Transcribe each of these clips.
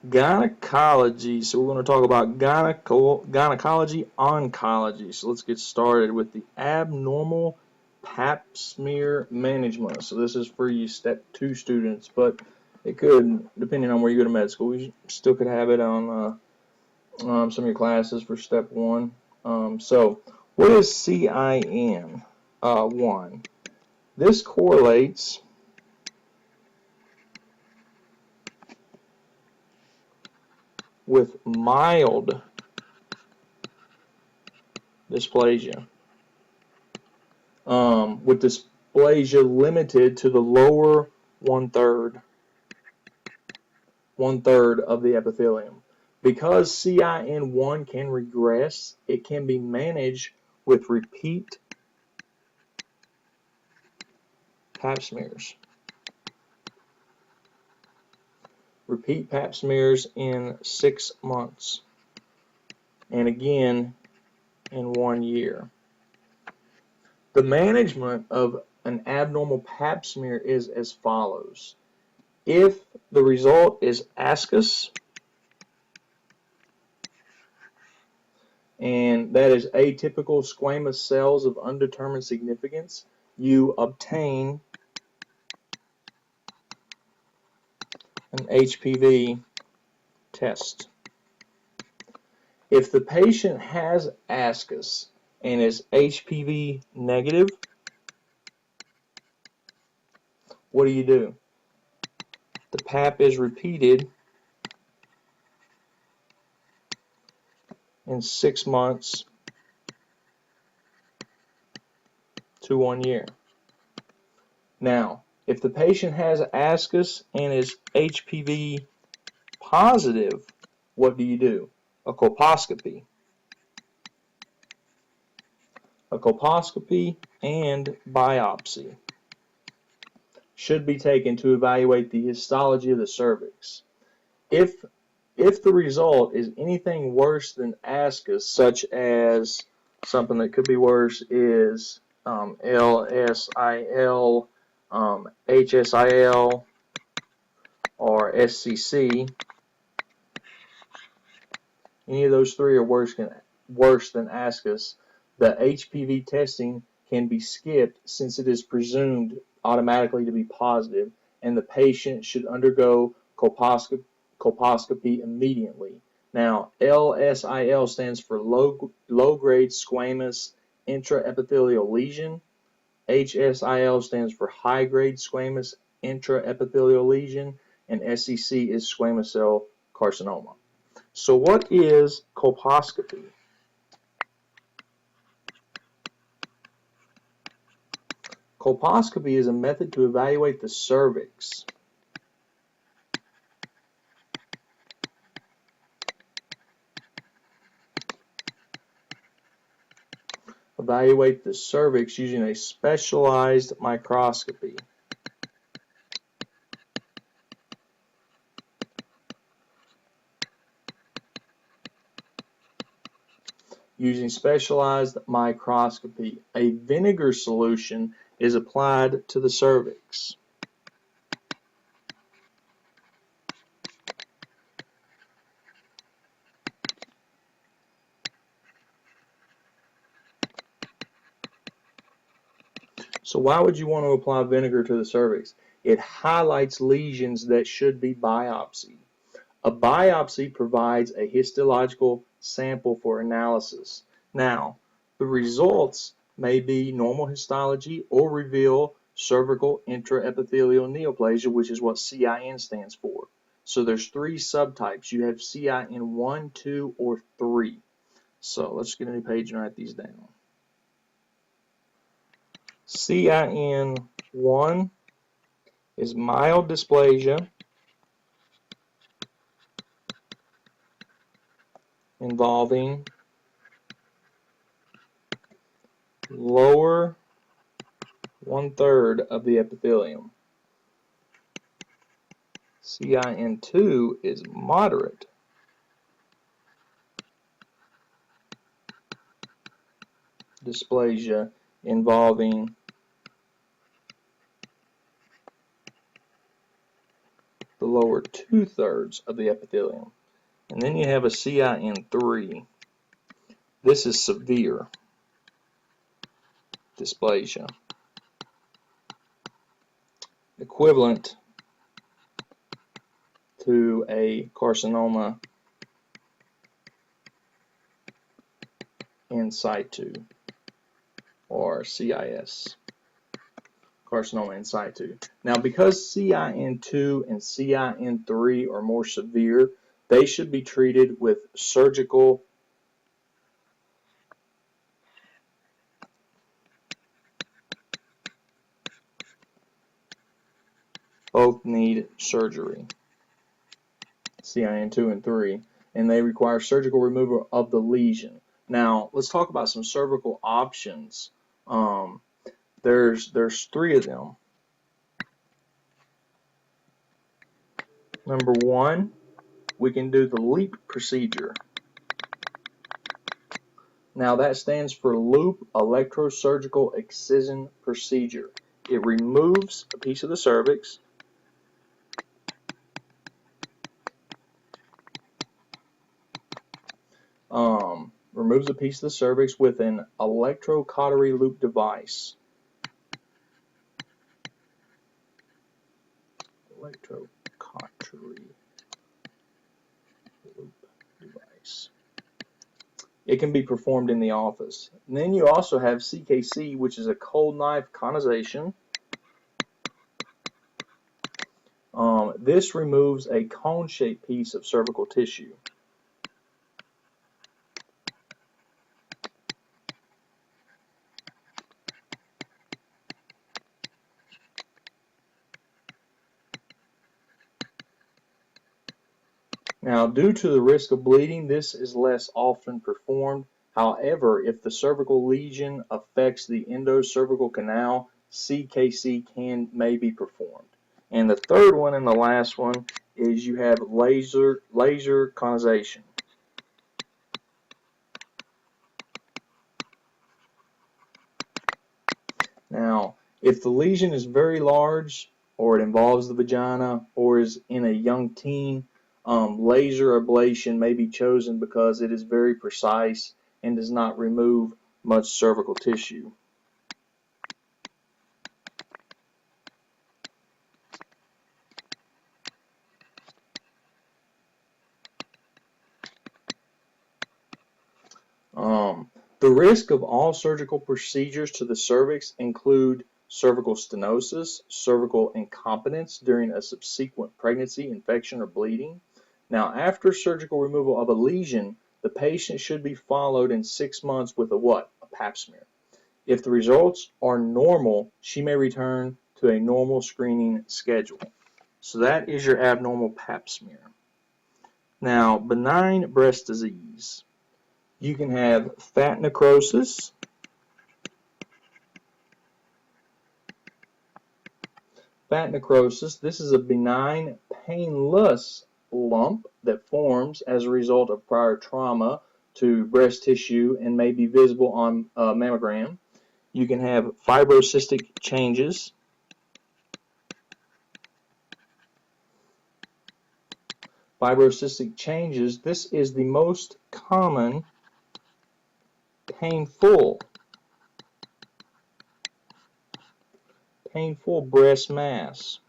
Gynecology. So we're going to talk about gynecology oncology. So let's get started with the abnormal Papsmear management. So this is for you step 2 students, but it could, depending on where you go to med school, you still could have it on some of your classes for step 1. So what is CIN 1? This correlates with mild dysplasia, with dysplasia limited to the lower one-third of the epithelium. Because CIN1 can regress, it can be managed with repeat pap smears. Repeat pap smears in 6 months, and again in 1 year. The management of an abnormal pap smear is as follows. If the result is ascus, and that is atypical squamous cells of undetermined significance, you obtain an HPV test. If the patient has ascus and is HPV negative, what do? The pap is repeated in 6 months to 1 year. Now, if the patient has ascus and is HPV positive, what do? A colposcopy. A colposcopy and biopsy should be taken to evaluate the histology of the cervix. If the result is anything worse than ascus, such as something that could be worse is LSIL, HSIL, or SCC, any of those three are worse than ascus, the HPV testing can be skipped since it is presumed automatically to be positive, and the patient should undergo colposcopy immediately. Now, LSIL stands for low-grade squamous intraepithelial lesion. HSIL stands for high-grade squamous intraepithelial lesion, and SCC is squamous cell carcinoma. So what is colposcopy? Colposcopy is a method to evaluate the cervix. Evaluate the cervix using a specialized microscopy. Using specialized microscopy, a vinegar solution is applied to the cervix. So why would you want to apply vinegar to the cervix? It highlights lesions that should be biopsied. A biopsy provides a histological sample for analysis. Now, the results may be normal histology or reveal cervical intraepithelial neoplasia, which is what CIN stands for. So there's 3 subtypes. You have CIN 1, 2, or 3. So let's get a new page and write these down. CIN 1 is mild dysplasia involving lower 1/3 of the epithelium. CIN2 is moderate dysplasia involving the lower 2/3 of the epithelium. And then you have a CIN3. This is severe dysplasia, equivalent to a carcinoma in situ, or CIS, carcinoma in situ. Now, because CIN2 and CIN3 are more severe, they should be treated with surgical both need surgery, CIN2 and 3, and they require surgical removal of the lesion. Now, let's talk about some cervical options. There's 3 of them. Number 1, we can do the LEAP procedure. Now that stands for Loop Electrosurgical Excision Procedure. It removes a piece of the cervix, with an electrocautery loop device. Electrocautery loop device. It can be performed in the office. And then you also have CKC, which is a cold knife conization. This removes a cone-shaped piece of cervical tissue. Now, due to the risk of bleeding, this is less often performed. However, if the cervical lesion affects the endocervical canal, CKC may be performed. And the third one and the last one is you have laser conization. Now, if the lesion is very large, or it involves the vagina, or is in a young teen, laser ablation may be chosen because it is very precise and does not remove much cervical tissue. The risk of all surgical procedures to the cervix include cervical stenosis, cervical incontinence during a subsequent pregnancy, infection, or bleeding. Now, after surgical removal of a lesion, the patient should be followed in 6 months with a what? A Papsmear. If the results are normal, she may return to a normal screening schedule. So that is your abnormal Papsmear. Now, benign breast disease. You can have fat necrosis, this is a benign, painless lump that forms as a result of prior trauma to breast tissue and may be visible on mammogram. You can have fibrocystic changes. This is the most common painful breast mass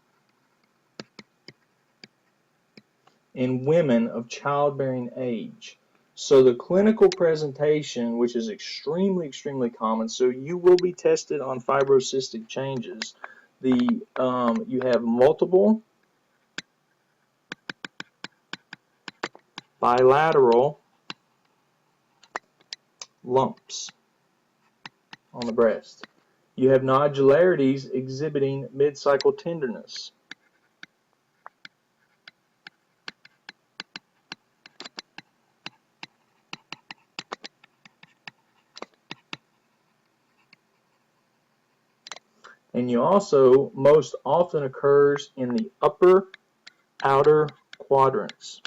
in women of childbearing age. So the clinical presentation, which is extremely common, so you will be tested on fibrocystic changes. You have multiple bilateral lumps on the breast. You have nodularities exhibiting mid-cycle tenderness. And you also most often occurs in the upper outer quadrants.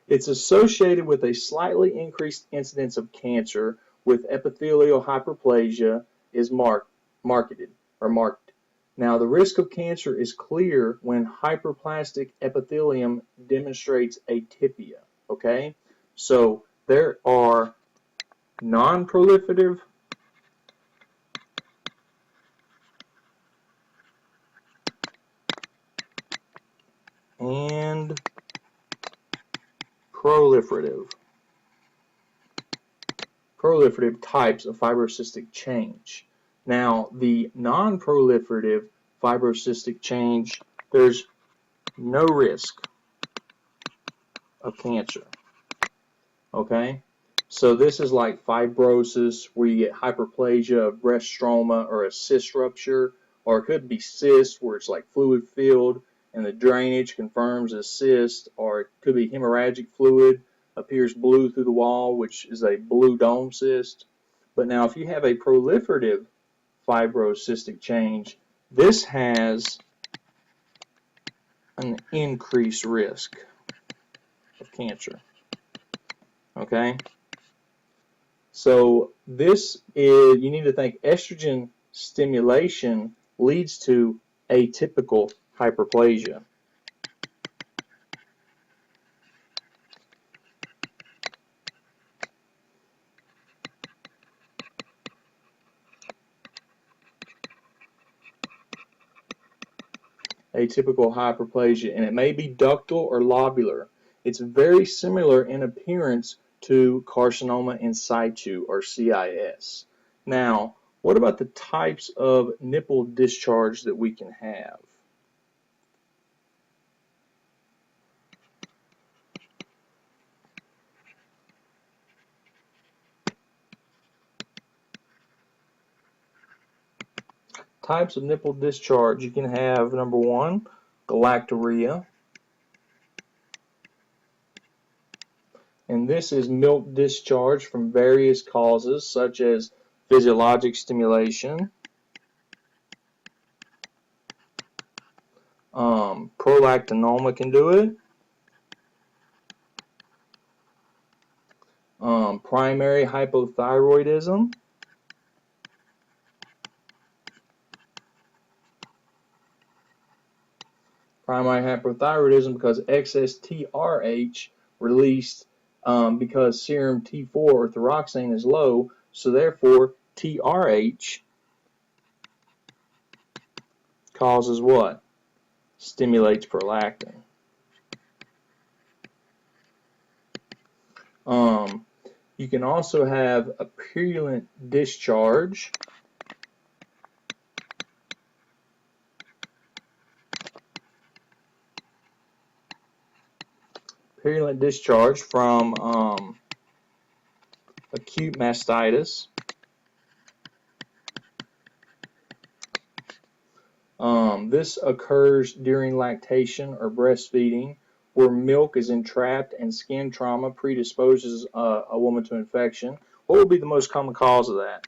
It's associated with a slightly increased incidence of cancer, with epithelial hyperplasia is marked. marketed or marked. Now, the risk of cancer is clear when hyperplastic epithelium demonstrates atypia, okay? So there are non-proliferative and proliferative types of fibrocystic change. Now, the non-proliferative fibrocystic change, there's no risk of cancer, okay? So this is like fibrosis, where you get hyperplasia of breast stroma or a cyst rupture, or it could be cyst where it's like fluid filled and the drainage confirms a cyst, or it could be hemorrhagic fluid appears blue through the wall, which is a blue dome cyst. But now if you have a proliferative fibrocystic change, this has an increased risk of cancer, okay? So this is, you need to think estrogen stimulation leads to atypical hyperplasia. Atypical hyperplasia, and it may be ductal or lobular. It's very similar in appearance to carcinoma in situ or CIS. Now, what about the types of nipple discharge that we can have? Types of nipple discharge, you can have number one, galactorrhea. And this is milk discharge from various causes such as physiologic stimulation, prolactinoma can do it, primary hypothyroidism, because excess TRH released because serum T4 or thyroxine is low, so therefore TRH causes what? Stimulates prolactin. You can also have a purulent discharge. Purulent discharge from acute mastitis. This occurs during lactation or breastfeeding, where milk is entrapped and skin trauma predisposes a woman to infection. What would be the most common cause of that?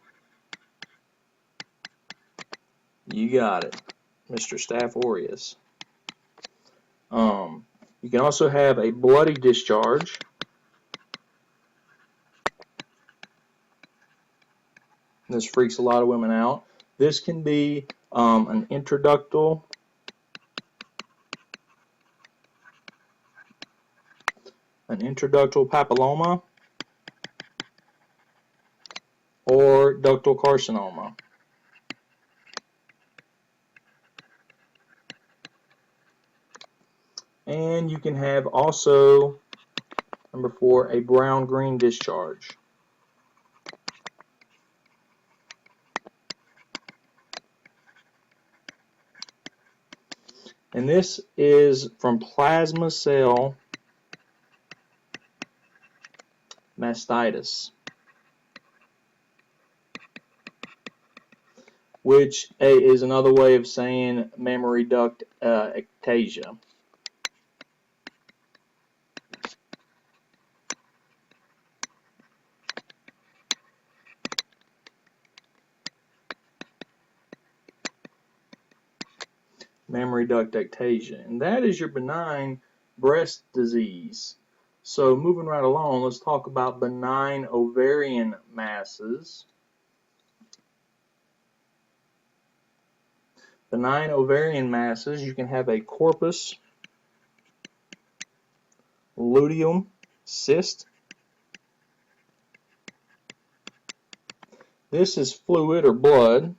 You got it, Mr. Staph aureus. You can also have a bloody discharge. This freaks a lot of women out. This can be an intraductal papilloma or ductal carcinoma. And you can have also, number 4, a brown-green discharge. And this is from plasma cell mastitis, which is another way of saying mammary duct ectasia. Mammary duct ectasia, and that is your benign breast disease. So moving right along, let's talk about benign ovarian masses. Benign ovarian masses, you can have a corpus luteum cyst. This is fluid or blood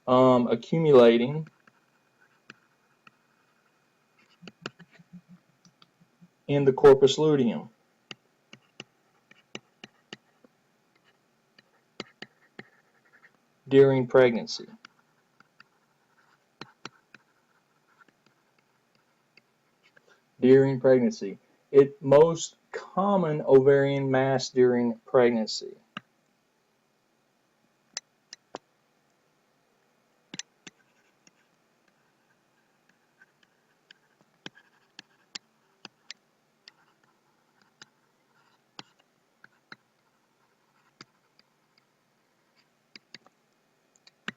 accumulating in the corpus luteum. During pregnancy. During pregnancy. Most common ovarian mass during pregnancy.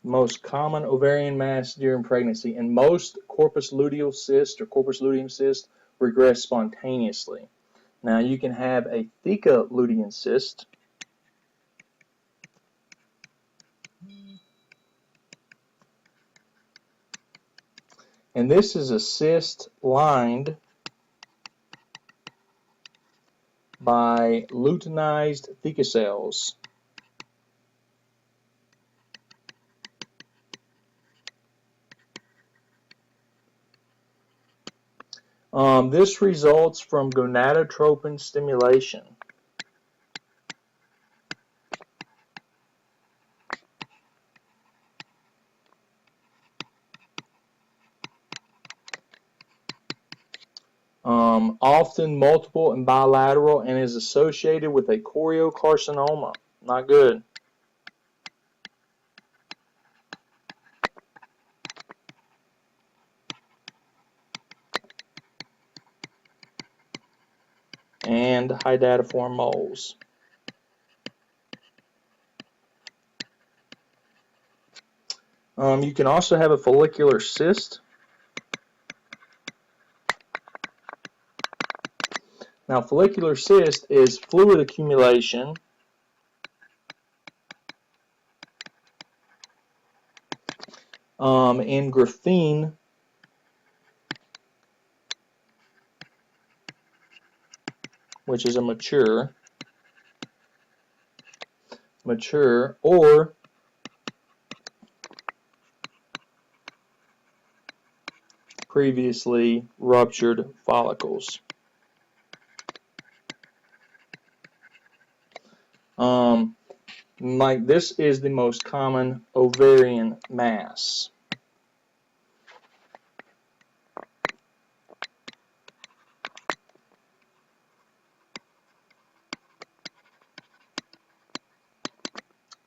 Most common ovarian mass during pregnancy, and most corpus luteal cysts or corpus luteum cysts regress spontaneously. Now you can have a theca lutein cyst, and this is a cyst lined by luteinized theca cells. This results from gonadotropin stimulation. Often multiple and bilateral, and is associated with a choriocarcinoma. Not good. And hydatiform moles. You can also have a follicular cyst. Now, follicular cyst is fluid accumulation in graphene which is a mature or previously ruptured follicles. Like this is the most common ovarian mass.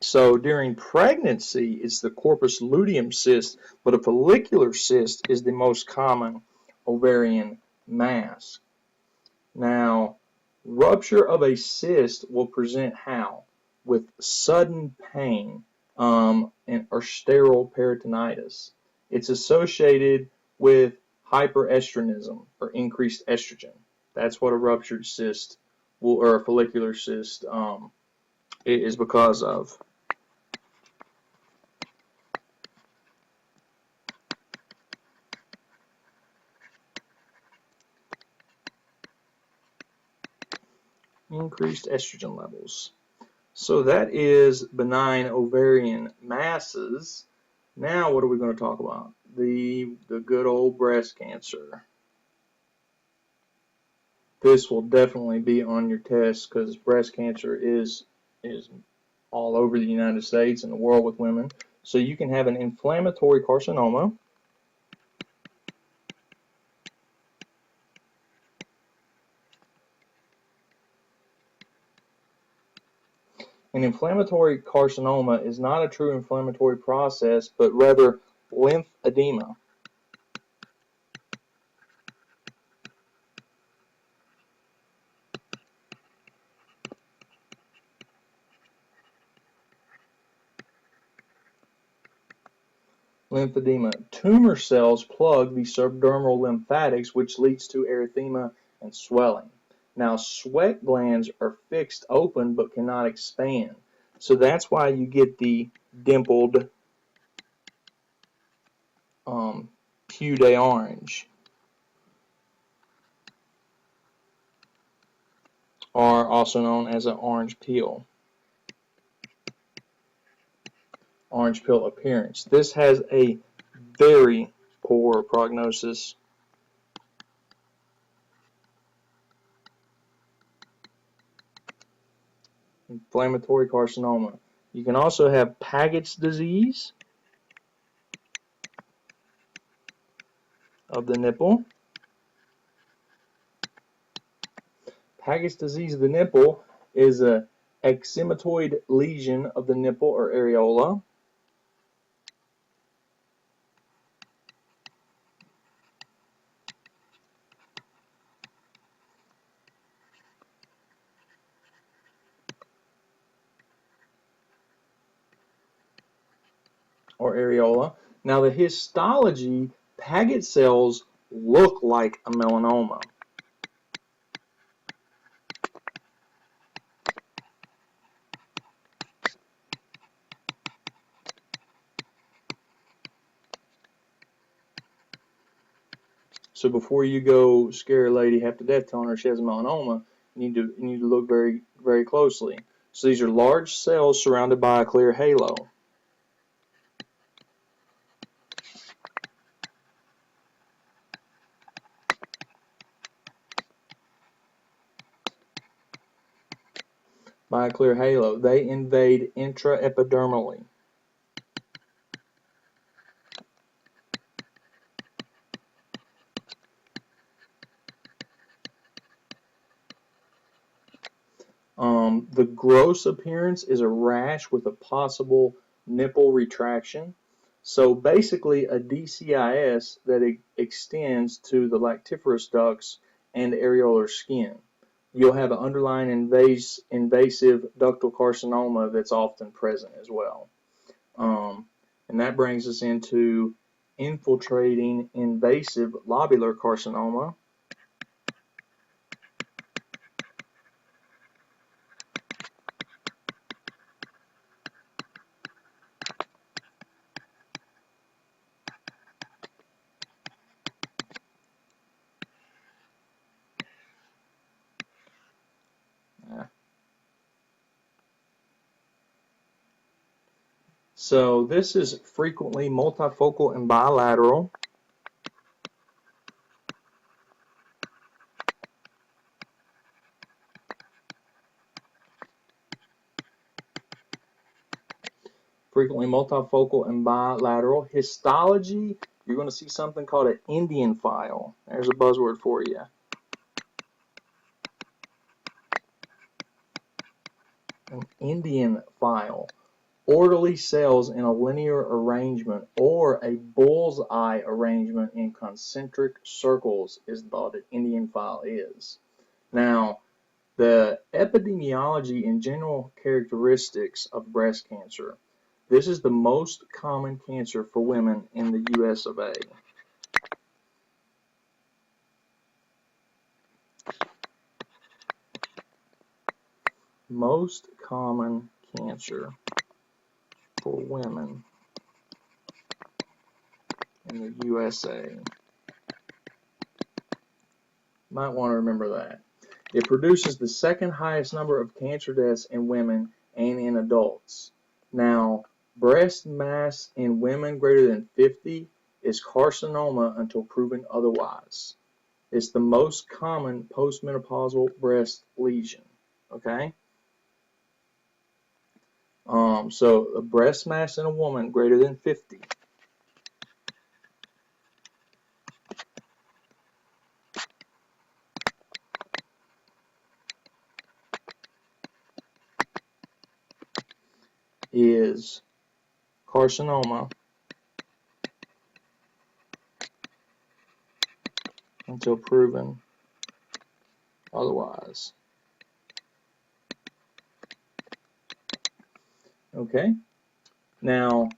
So during pregnancy, it's the corpus luteum cyst, but a follicular cyst is the most common ovarian mass. Now, rupture of a cyst will present how? With sudden pain or sterile peritonitis. It's associated with hyperestrogenism or increased estrogen. That's what a ruptured cyst or a follicular cyst is because of. Increased estrogen levels. So that is benign ovarian masses. Now what are we going to talk about? The good old breast cancer. This will definitely be on your test because breast cancer is all over the United States and the world with women. So you can have an inflammatory carcinoma. An inflammatory carcinoma is not a true inflammatory process, but rather lymphedema. Lymphedema. Tumor cells plug the subdermal lymphatics, which leads to erythema and swelling. Now, sweat glands are fixed open but cannot expand. So that's why you get the dimpled hue de orange, or also known as an orange peel. Orange peel appearance. This has a very poor prognosis. Inflammatory carcinoma. You can also have Paget's disease of the nipple. Paget's disease of the nipple is a eczematoid lesion of the nipple or areola. Now the histology, Paget cells look like a melanoma. So before you go scare a lady half to death telling her she has a melanoma, you need to look very, very closely. So these are large cells surrounded by a clear halo. By a clear halo, they invade intraepidermally. The gross appearance is a rash with a possible nipple retraction. So basically a DCIS that extends to the lactiferous ducts and areolar skin. You'll have an underlying invasive ductal carcinoma that's often present as well. And that brings us into infiltrating invasive lobular carcinoma. So this is frequently multifocal and bilateral. Frequently multifocal and bilateral. Histology, you're going to see something called an Indian file. There's a buzzword for you. An Indian file. Orderly cells in a linear arrangement or a bullseye arrangement in concentric circles is what an Indian file is. Now, the epidemiology and general characteristics of breast cancer. This is the most common cancer for women in the US of A. Most common cancer for women in the USA. Might want to remember that. It produces the second highest number of cancer deaths in women and in adults. Now, breast mass in women greater than 50 is carcinoma until proven otherwise. It's the most common postmenopausal breast lesion. Okay? So a breast mass in a woman greater than 50 is carcinoma until proven otherwise. Okay? Now,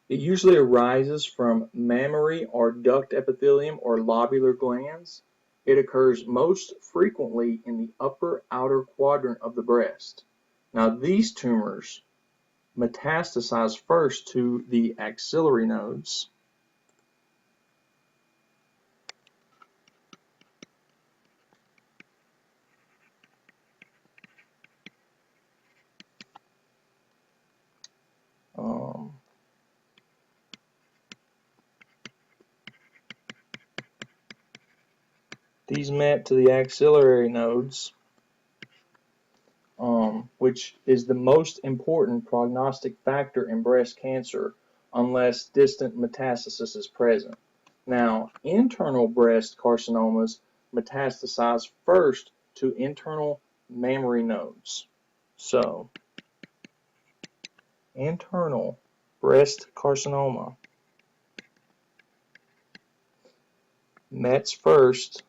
it usually arises from mammary or duct epithelium or lobular glands. It occurs most frequently in the upper outer quadrant of the breast. Now, these tumors metastasize first to the axillary nodes, These map to the axillary nodes, which is the most important prognostic factor in breast cancer unless distant metastasis is present. Now, internal breast carcinomas metastasize first to internal mammary nodes. So, internal breast carcinoma mets first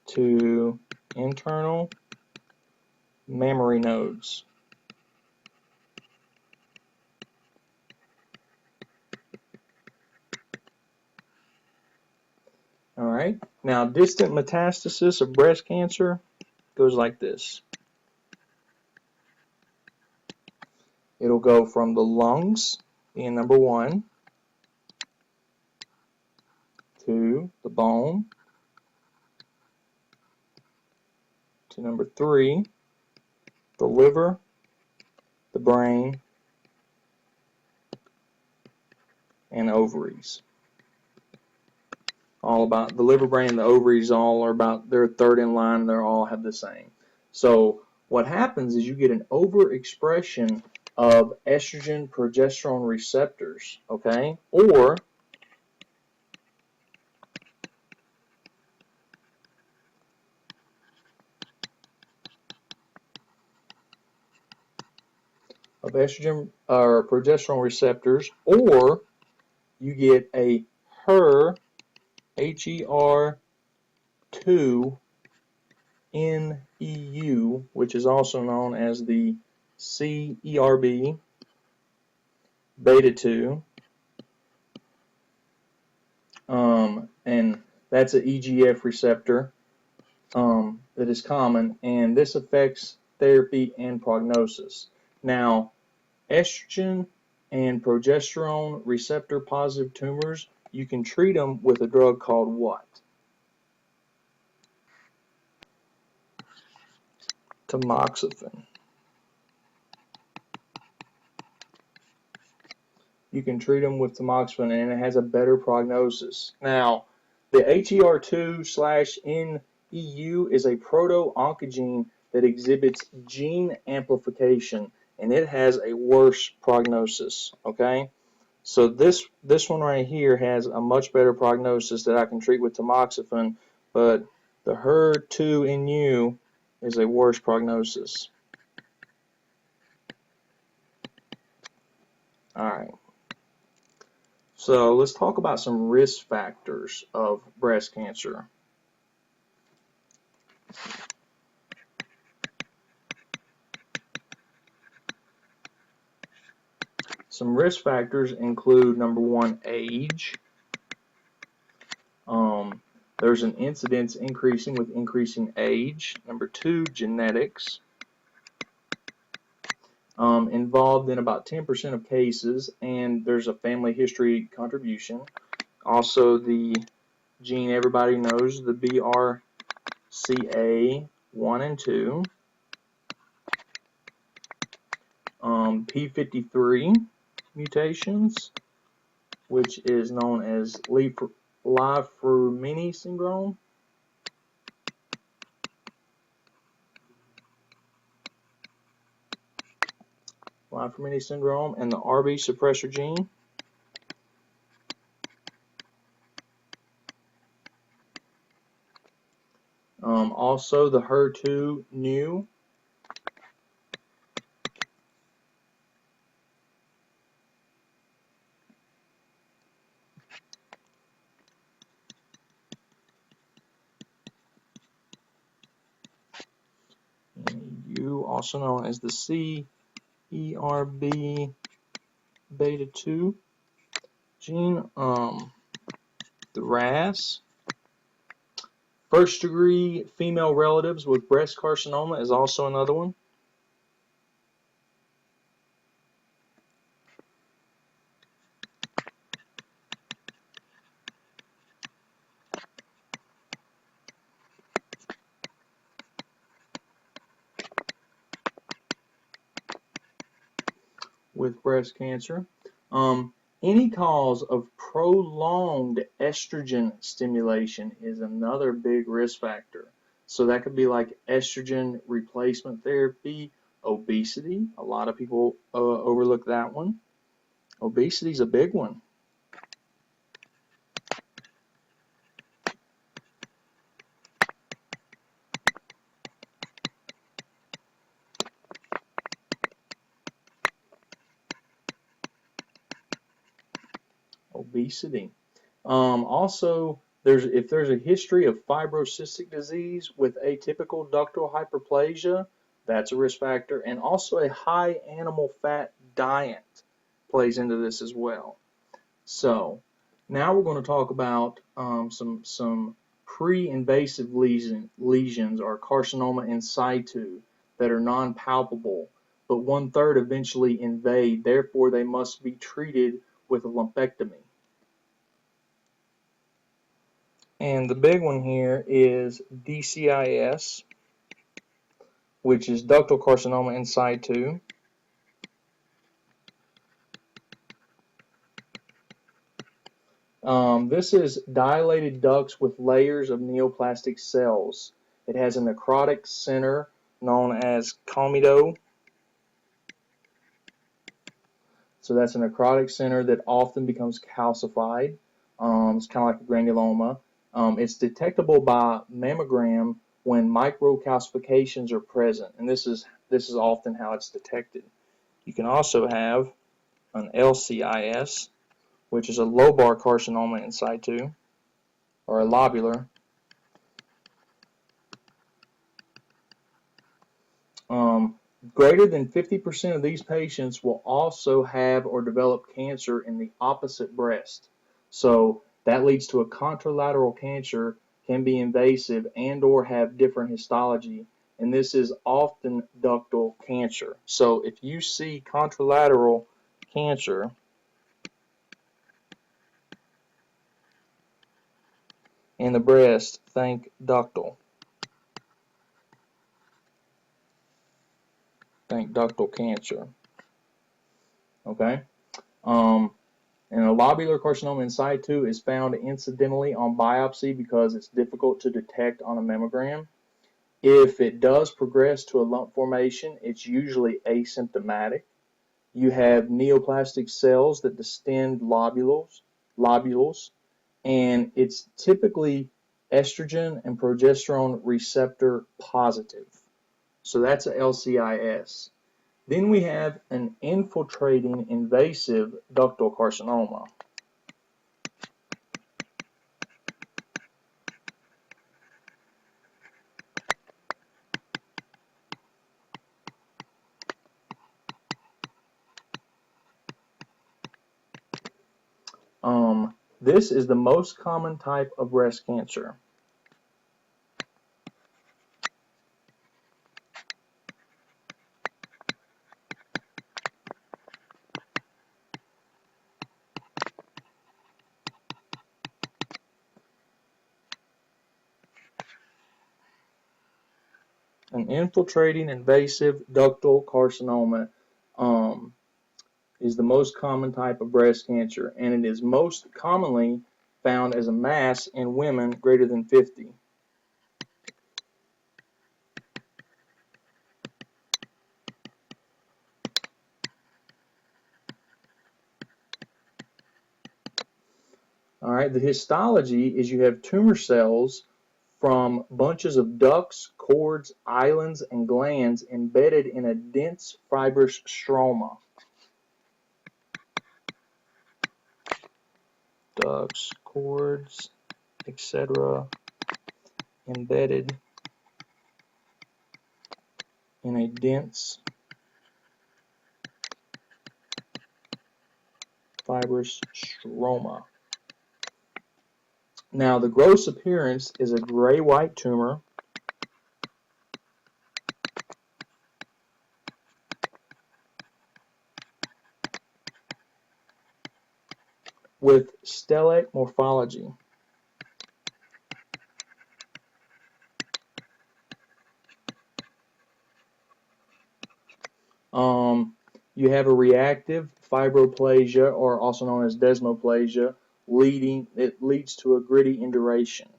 to internal mammary nodes. All right. Now, distant metastasis of breast cancer goes like this. It'll go from the lungs, being number 1, to the bone, to number 3, the liver, the brain, and ovaries. All about the liver, brain, and the ovaries. All are about, they're third in line. They all have the same. So what happens is you get an overexpression of estrogen progesterone receptors, okay, or of estrogen or progesterone receptors, or you get a HER, HER2 NEU, which is also known as the CERB beta 2, and that's an EGF receptor that is common, and this affects therapy and prognosis. Now, estrogen and progesterone receptor positive tumors, you can treat them with a drug called what? Tamoxifen. You can treat them with tamoxifen, and it has a better prognosis. Now, the HER2/NEU is a proto-oncogene that exhibits gene amplification, and it has a worse prognosis. Okay, so this one right here has a much better prognosis that I can treat with tamoxifen, but the HER2/NEU is a worse prognosis. All right. So let's talk about some risk factors of breast cancer. Some risk factors include, number 1, age. There's an incidence increasing with increasing age. Number 2, genetics. Involved in about 10% of cases, and there's a family history contribution. Also, the gene everybody knows, the BRCA1 and 2. P53 mutations, which is known as Li-Fraumeni syndrome. Li-Fraumeni syndrome, and the RB suppressor gene. Also the HER2/NEU. NEU, also known as the CERB beta 2 gene. The RAS. First degree female relatives with breast carcinoma is also another one. With breast cancer. Any cause of prolonged estrogen stimulation is another big risk factor. So that could be like estrogen replacement therapy, obesity. A lot of people overlook that one. Obesity is a big one. Obesity. Also, if there's a history of fibrocystic disease with atypical ductal hyperplasia, that's a risk factor, and also a high animal fat diet plays into this as well. So now we're going to talk about some pre-invasive lesions or carcinoma in situ that are non-palpable, but 1/3 eventually invade. Therefore, they must be treated with a lumpectomy. And the big one here is DCIS, which is ductal carcinoma in situ. This is dilated ducts with layers of neoplastic cells. It has a necrotic center known as comedo. So that's a necrotic center that often becomes calcified. It's kind of like a granuloma. It's detectable by mammogram when microcalcifications are present, and this is often how it's detected. You can also have an LCIS, which is a lobar carcinoma in situ, or a lobular. Greater than 50% of these patients will also have or develop cancer in the opposite breast. So that leads to a contralateral cancer, can be invasive and or have different histology, and this is often ductal cancer. So if you see contralateral cancer in the breast, think ductal. Think ductal cancer. Okay? And a lobular carcinoma in situ is found incidentally on biopsy because it's difficult to detect on a mammogram. If it does progress to a lump formation, it's usually asymptomatic. You have neoplastic cells that distend lobules, and it's typically estrogen and progesterone receptor positive. So that's a LCIS. Then we have an infiltrating invasive ductal carcinoma. This is the most common type of breast cancer. An infiltrating invasive ductal carcinoma is the most common type of breast cancer, and it is most commonly found as a mass in women greater than 50. All right, the histology is you have tumor cells from bunches of ducts, cords, islands, and glands embedded in a dense fibrous stroma. Ducts, cords, etc., embedded in a dense fibrous stroma. Now, the gross appearance is a gray-white tumor with stellate morphology. You have a reactive fibroplasia, or also known as desmoplasia, it leads to a gritty induration.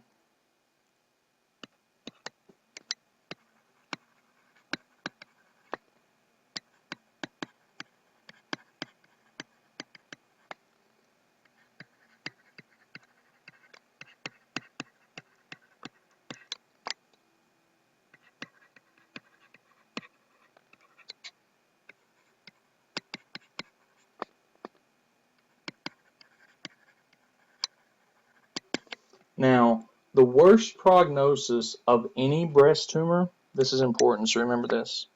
Now, the worst prognosis of any breast tumor, this is important, so remember this.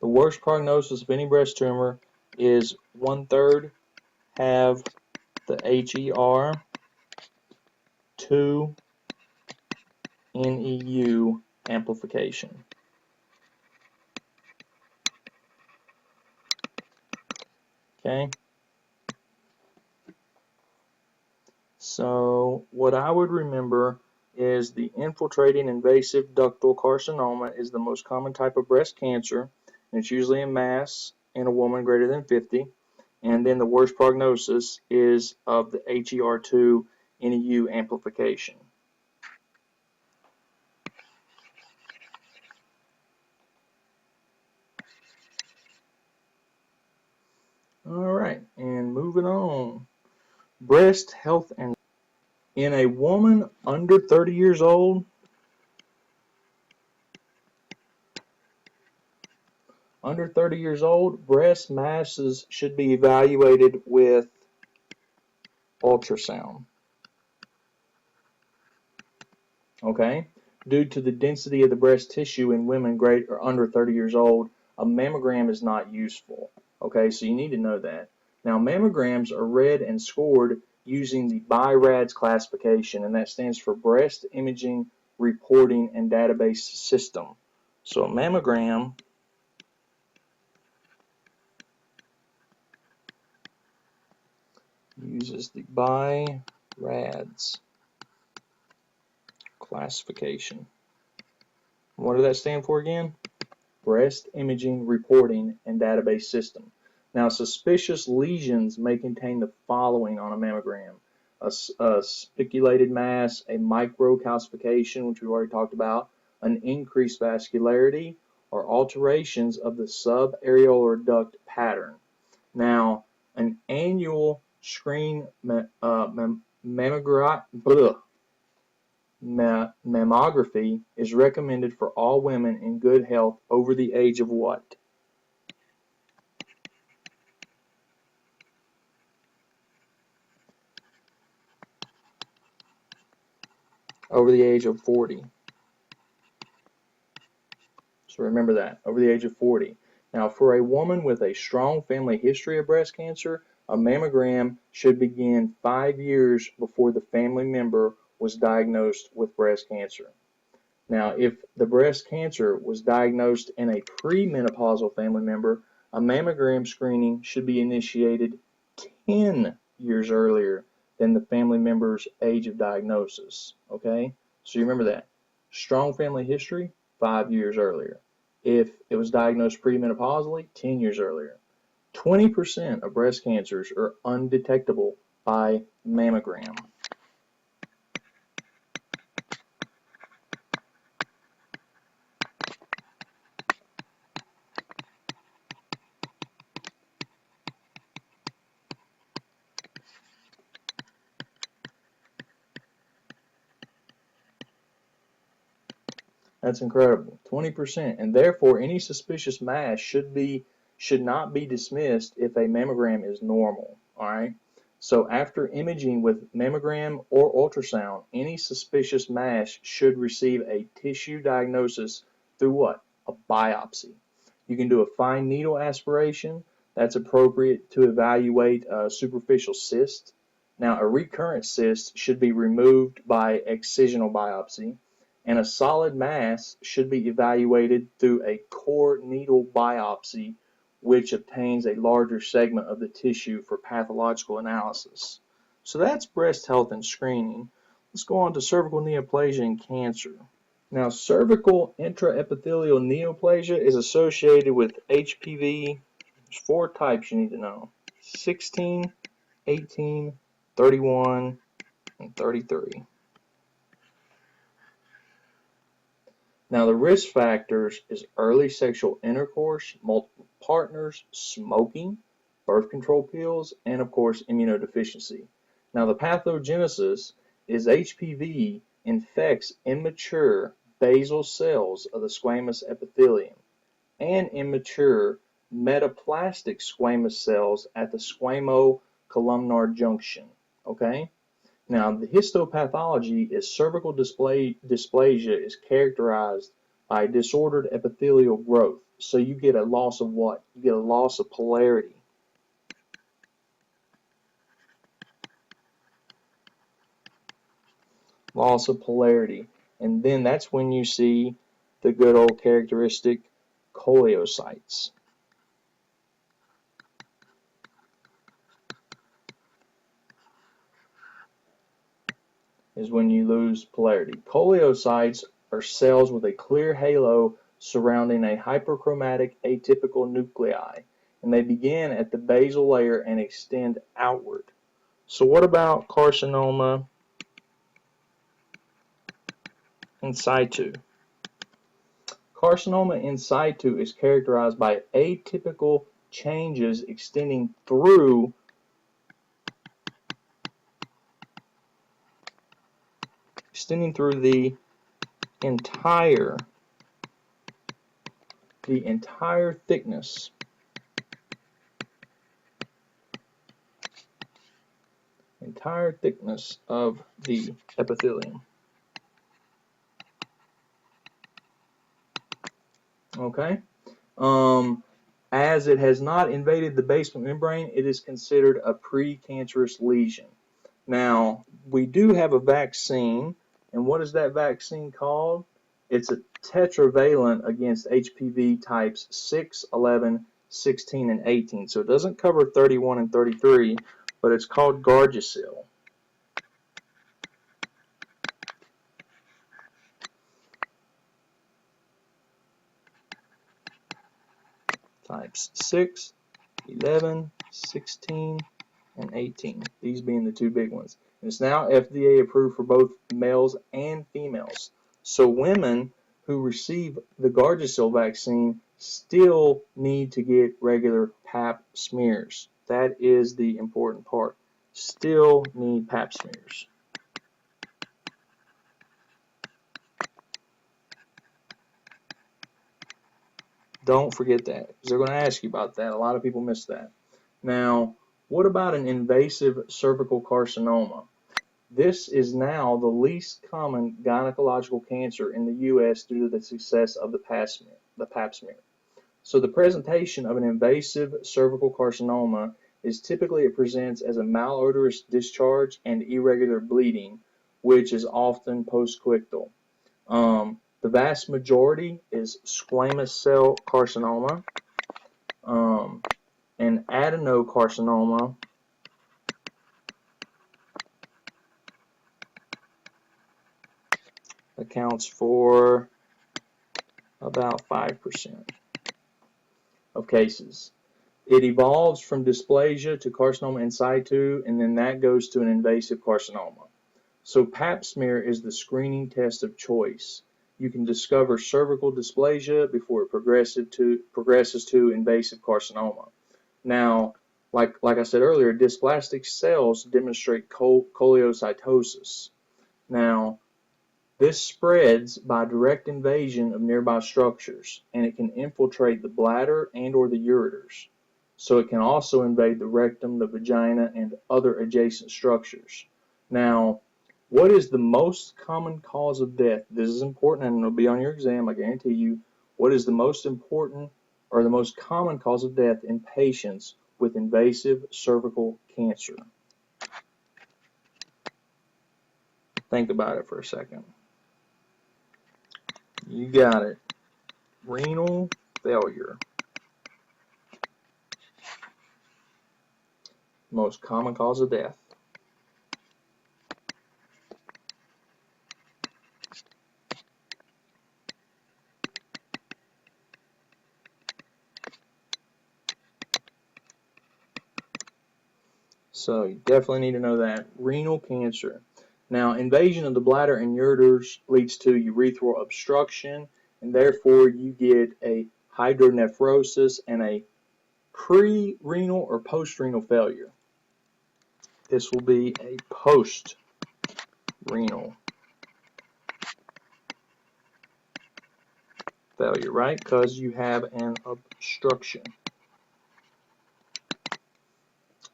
The worst prognosis of any breast tumor is 1/3 have the HER2 NEU amplification. Okay? So what I would remember is the infiltrating invasive ductal carcinoma is the most common type of breast cancer, and it's usually a mass in a woman greater than 50. And then the worst prognosis is of the HER2 NEU amplification. All right, and moving on. Breast health and in a woman under 30 years old, breast masses should be evaluated with ultrasound. Okay? Due to the density of the breast tissue in women great or under 30 years old, a mammogram is not useful. Okay, so you need to know that. Now, mammograms are read and scored using the BI-RADS classification, and that stands for Breast Imaging Reporting and Database System. So a mammogram uses the BI-RADS classification. What does that stand for again? Breast Imaging Reporting and Database System. Now, suspicious lesions may contain the following on a mammogram: a spiculated mass, a microcalcification, which we've already talked about, an increased vascularity, or alterations of the subareolar duct pattern. Now, an annual screen mammography is recommended for all women in good health over the age of what? Over the age of 40. So remember that, over the age of 40. Now, for a woman with a strong family history of breast cancer, a mammogram should begin 5 years before the family member was diagnosed with breast cancer. Now, if the breast cancer was diagnosed in a premenopausal family member, a mammogram screening should be initiated 10 years earlier than the family member's age of diagnosis. Okay? So you remember that. Strong family history, 5 years earlier. If it was diagnosed premenopausally, 10 years earlier. 20% of breast cancers are undetectable by mammogram. That's incredible. 20%. And therefore, any suspicious mass should not be dismissed if a mammogram is normal. All right. So after imaging with mammogram or ultrasound, any suspicious mass should receive a tissue diagnosis through what? A biopsy. You can do a fine needle aspiration. That's appropriate to evaluate a superficial cyst. Now, a recurrent cyst should be removed by excisional biopsy, and a solid mass should be evaluated through a core needle biopsy, which obtains a larger segment of the tissue for pathological analysis. So that's breast health and screening. Let's go on to cervical neoplasia and cancer. Now, cervical intraepithelial neoplasia is associated with HPV. There's 4 types you need to know: 16, 18, 31, and 33. Now, the risk factors is early sexual intercourse, multiple partners, smoking, birth control pills, and of course immunodeficiency. Now, the pathogenesis is HPV infects immature basal cells of the squamous epithelium and immature metaplastic squamous cells at the squamo-columnar junction. Okay? Now, the histopathology is cervical dysplasia is characterized by disordered epithelial growth. So you get a loss of what? You get a loss of polarity. Loss of polarity. And then that's when you see the good old characteristic coleocytes. Is when you lose polarity. Coleocytes are cells with a clear halo surrounding a hyperchromatic atypical nuclei, and they begin at the basal layer and extend outward. So what about carcinoma in situ? Carcinoma in situ is characterized by atypical changes extending through the entire thickness of the epithelium. Okay? As it has not invaded the basement membrane, it is considered a precancerous lesion. Now, we do have a vaccine, and what is that vaccine called? It's a tetravalent against HPV types 6, 11, 16, and 18. So it doesn't cover 31 and 33, but it's called Gardasil. Types 6, 11, 16, and 18. These being the 2 big ones. And it's now FDA approved for both males and females. So women who receive the Gardasil vaccine still need to get regular Pap smears. That is the important part. Still need Pap smears. Don't forget that, because they're going to ask you about that. A lot of people miss that. Now, what about an invasive cervical carcinoma? This is now the least common gynecological cancer in the U.S. due to the success of the Papsmear. So the presentation of an invasive cervical carcinoma is typically it presents as a malodorous discharge and irregular bleeding, which is often postcoital. The vast majority is squamous cell carcinoma, and adenocarcinoma accounts for about 5% of cases. It evolves from dysplasia to carcinoma in situ, and then that goes to an invasive carcinoma. So Pap smear is the screening test of choice. You can discover cervical dysplasia before it progresses to invasive carcinoma. Now, like I said earlier, dysplastic cells demonstrate coleocytosis. Now, this spreads by direct invasion of nearby structures, and it can infiltrate the bladder and or the ureters. So it can also invade the rectum, the vagina, and other adjacent structures. Now, what is the most common cause of death? This is important, and it'll be on your exam, I guarantee you. What is the most important or the most common cause of death in patients with invasive cervical cancer? Think about it for a second. You got it. Renal failure. Most common cause of death. So you definitely need to know that. Renal cancer. Now, invasion of the bladder and ureters leads to urethral obstruction, and therefore you get a hydronephrosis and a pre-renal or post-renal failure. This will be a post-renal failure, right? Because you have an obstruction.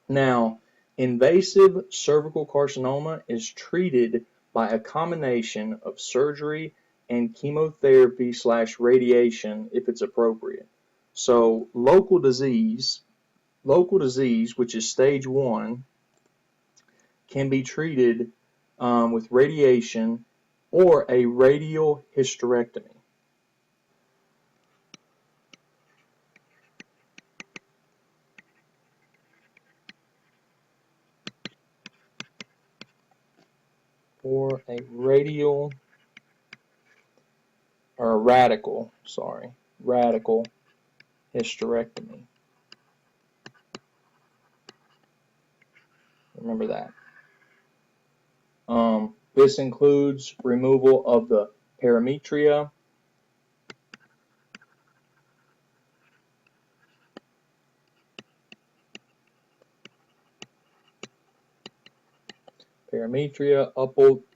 Now, invasive cervical carcinoma is treated by a combination of surgery and chemotherapy/radiation if it's appropriate. So, local disease, which is stage 1, can be treated with radiation or a radial hysterectomy. Or a radical hysterectomy. Remember that. This includes removal of the parametria,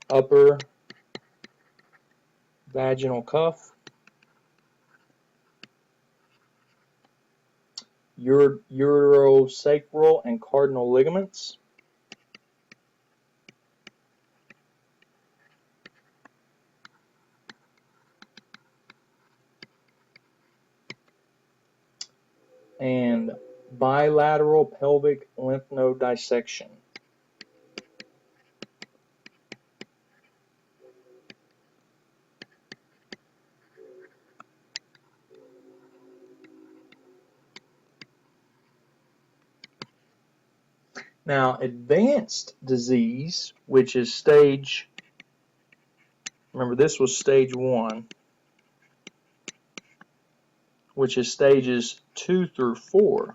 upper vaginal cuff, uterosacral and cardinal ligaments, and bilateral pelvic lymph node dissection. Now, advanced disease, which is remember this was stage 1, which is stages 2 through 4.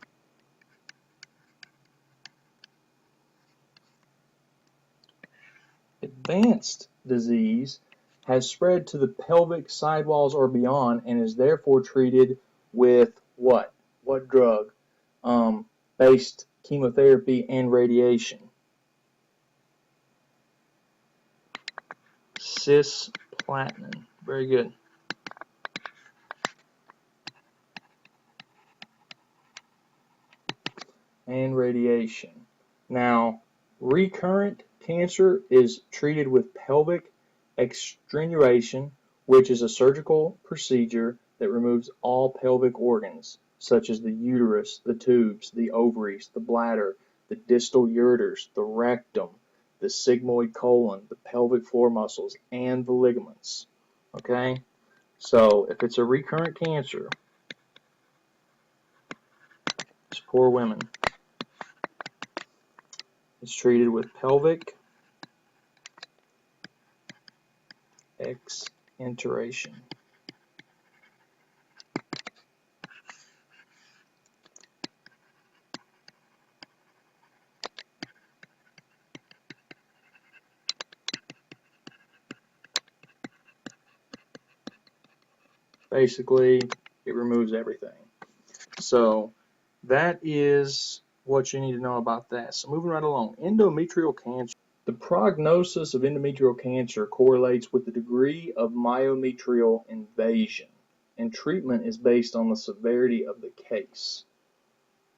Advanced disease has spread to the pelvic sidewalls or beyond and is therefore treated with what? What drug? Based chemotherapy and radiation. Cisplatin. Very good. And radiation. Now, recurrent cancer is treated with pelvic extenuation, which is a surgical procedure that removes all pelvic organs, such as the uterus, the tubes, the ovaries, the bladder, the distal ureters, the rectum, the sigmoid colon, the pelvic floor muscles, and the ligaments. Okay? So, if it's a recurrent cancer, it's poor women. It's treated with pelvic exenteration. Basically, it removes everything. So that is what you need to know about that. So moving right along, endometrial cancer. The prognosis of endometrial cancer correlates with the degree of myometrial invasion, and treatment is based on the severity of the case.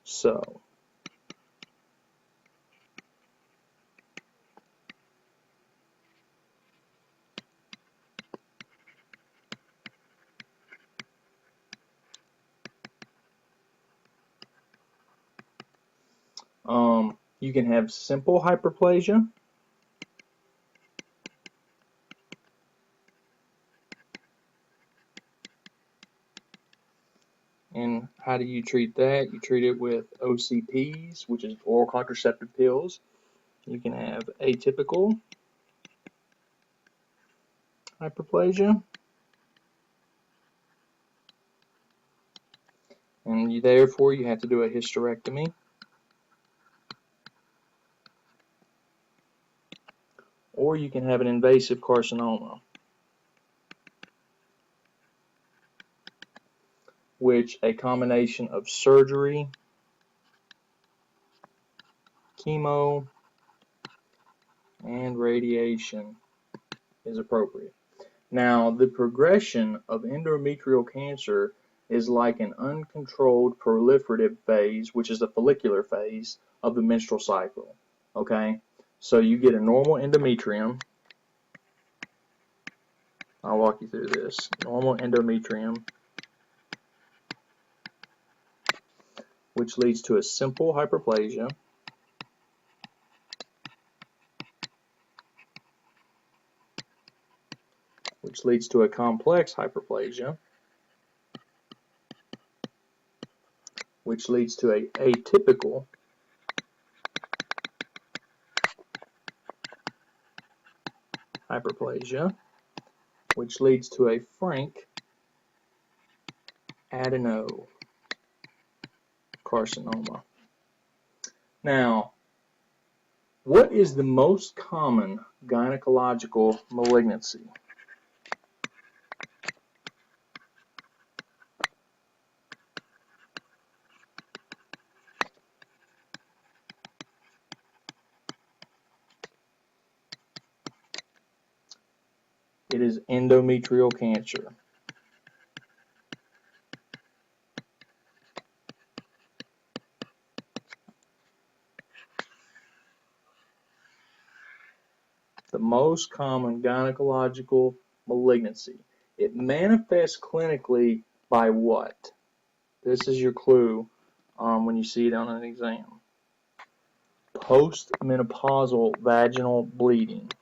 So you can have simple hyperplasia. And how do you treat that? You treat it with OCPs, which is oral contraceptive pills. You can have atypical hyperplasia. And therefore you have to do a hysterectomy. or you can have an invasive carcinoma, which a combination of surgery, chemo, and radiation is appropriate. Now, the progression of endometrial cancer is like an uncontrolled proliferative phase, which is the follicular phase of the menstrual cycle. Okay? So you get a normal endometrium. I'll walk you through this. Normal endometrium, which leads to a simple hyperplasia, which leads to a complex hyperplasia, which leads to a atypical hyperplasia, which leads to a frank adenocarcinoma. Now, what is the most common gynecological malignancy? It is endometrial cancer. The most common gynecological malignancy. It manifests clinically by what? This is your clue when you see it on an exam. Postmenopausal vaginal bleeding.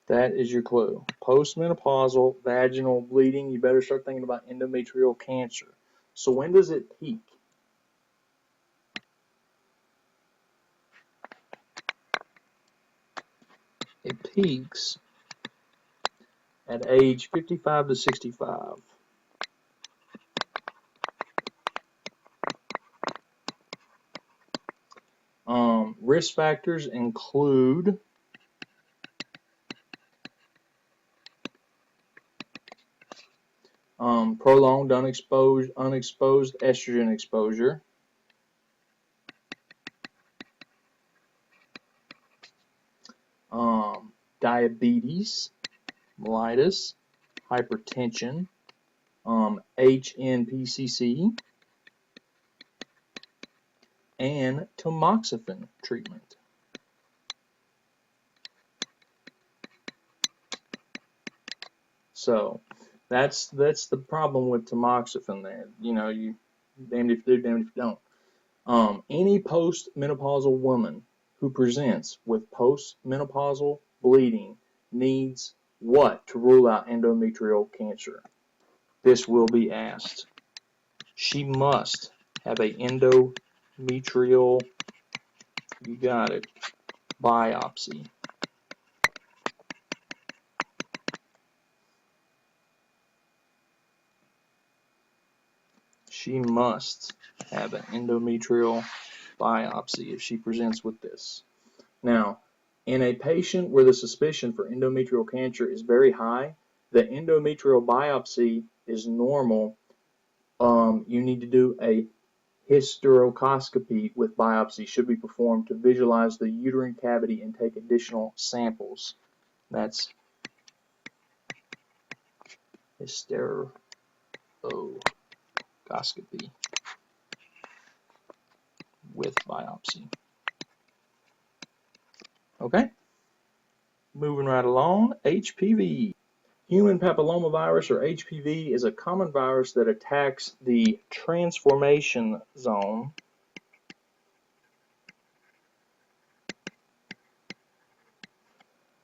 That is your clue. Postmenopausal vaginal bleeding. You better start thinking about endometrial cancer. So when does it peak? It peaks at age 55 to 65. Risk factors include prolonged unexposed estrogen exposure, diabetes, mellitus, hypertension, HNPCC, and tamoxifen treatment. So that's the problem with tamoxifen there. You know, you damned if you do, damned if you don't. Any postmenopausal woman who presents with postmenopausal bleeding needs what to rule out endometrial cancer? This will be asked. She must have a endometrial, you got it, biopsy. She must have an endometrial biopsy if she presents with this. Now, in a patient where the suspicion for endometrial cancer is very high, the endometrial biopsy is normal. You need to do a hysteroscopy with biopsy should be performed to visualize the uterine cavity and take additional samples. That's hysteroscopy with biopsy. Okay, moving right along, HPV. Human papillomavirus, or HPV, is a common virus that attacks the transformation zone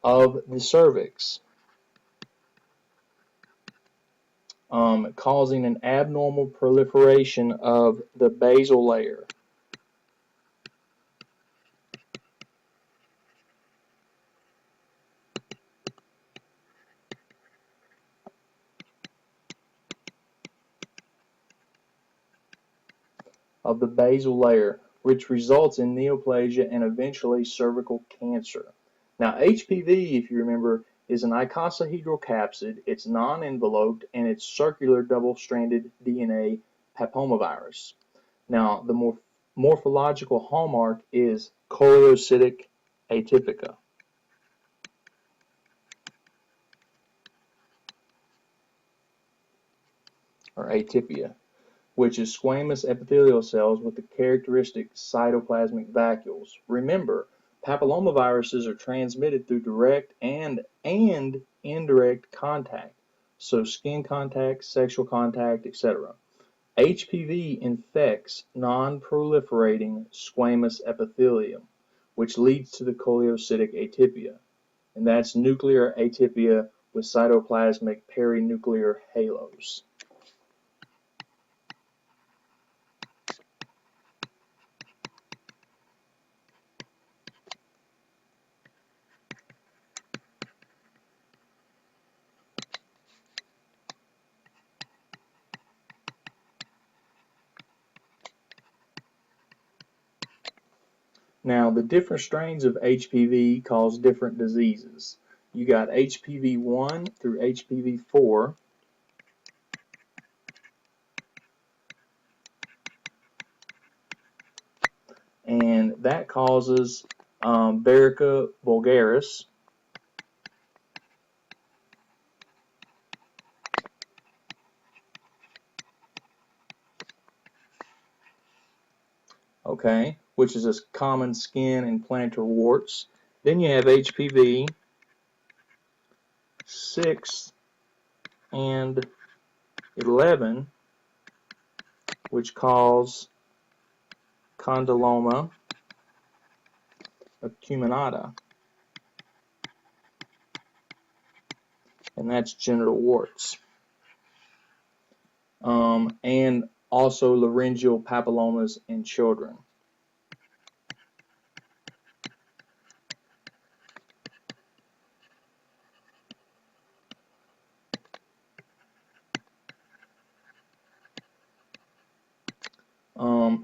of the cervix, causing an abnormal proliferation of the basal layer. of the basal layer, which results in neoplasia and eventually cervical cancer. Now, HPV, if you remember, is an icosahedral capsid. It's non-enveloped, and it's circular double-stranded DNA papillomavirus. Now, the morphological hallmark is choliocytic atypica, or atypia, which is squamous epithelial cells with the characteristic cytoplasmic vacuoles. Remember, papillomaviruses are transmitted through direct and indirect contact, so skin contact, sexual contact, etc. HPV infects non-proliferating squamous epithelium, which leads to the choliocytic atypia, and that's nuclear atypia with cytoplasmic perinuclear halos. Now, the different strains of HPV cause different diseases. You got HPV1 through HPV4, and that causes Verica vulgaris, okay, which is a common skin and plantar warts. Then you have HPV 6 and 11, which cause condyloma acuminata, and that's genital warts, and also laryngeal papillomas in children.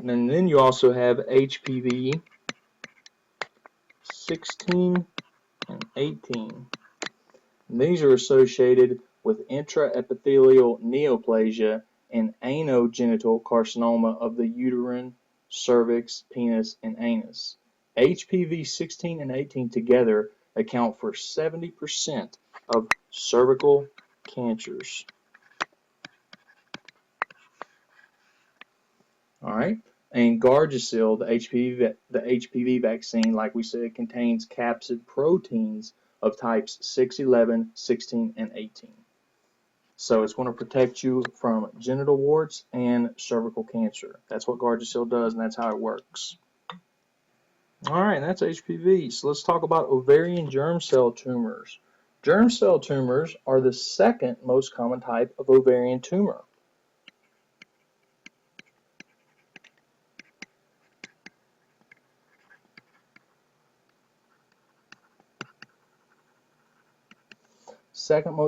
And then you also have HPV 16 and 18. And these are associated with intraepithelial neoplasia and anogenital carcinoma of the uterine, cervix, penis, and anus. HPV 16 and 18 together account for 70% of cervical cancers. All right. And Gardasil, the HPV vaccine, like we said, contains capsid proteins of types 6, 11, 16, and 18. So it's going to protect you from genital warts and cervical cancer. That's what Gardasil does, and that's how it works. All right, and that's HPV. So let's talk about ovarian germ cell tumors. Germ cell tumors are the second most common type of ovarian tumor.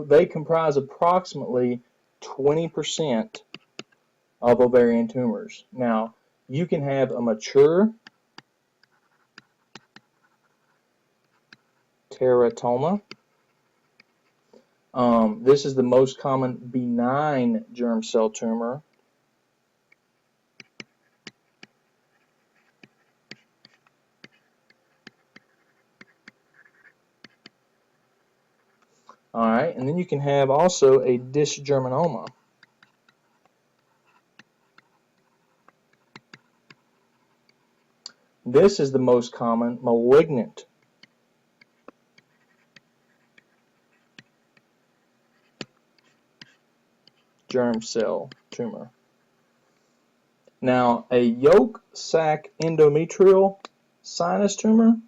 They comprise approximately 20% of ovarian tumors. Now, you can have a mature teratoma. This is the most common benign germ cell tumor. All right, and then you can have also a dysgerminoma. This is the most common malignant germ cell tumor. Now, a yolk sac endometrial sinus tumor.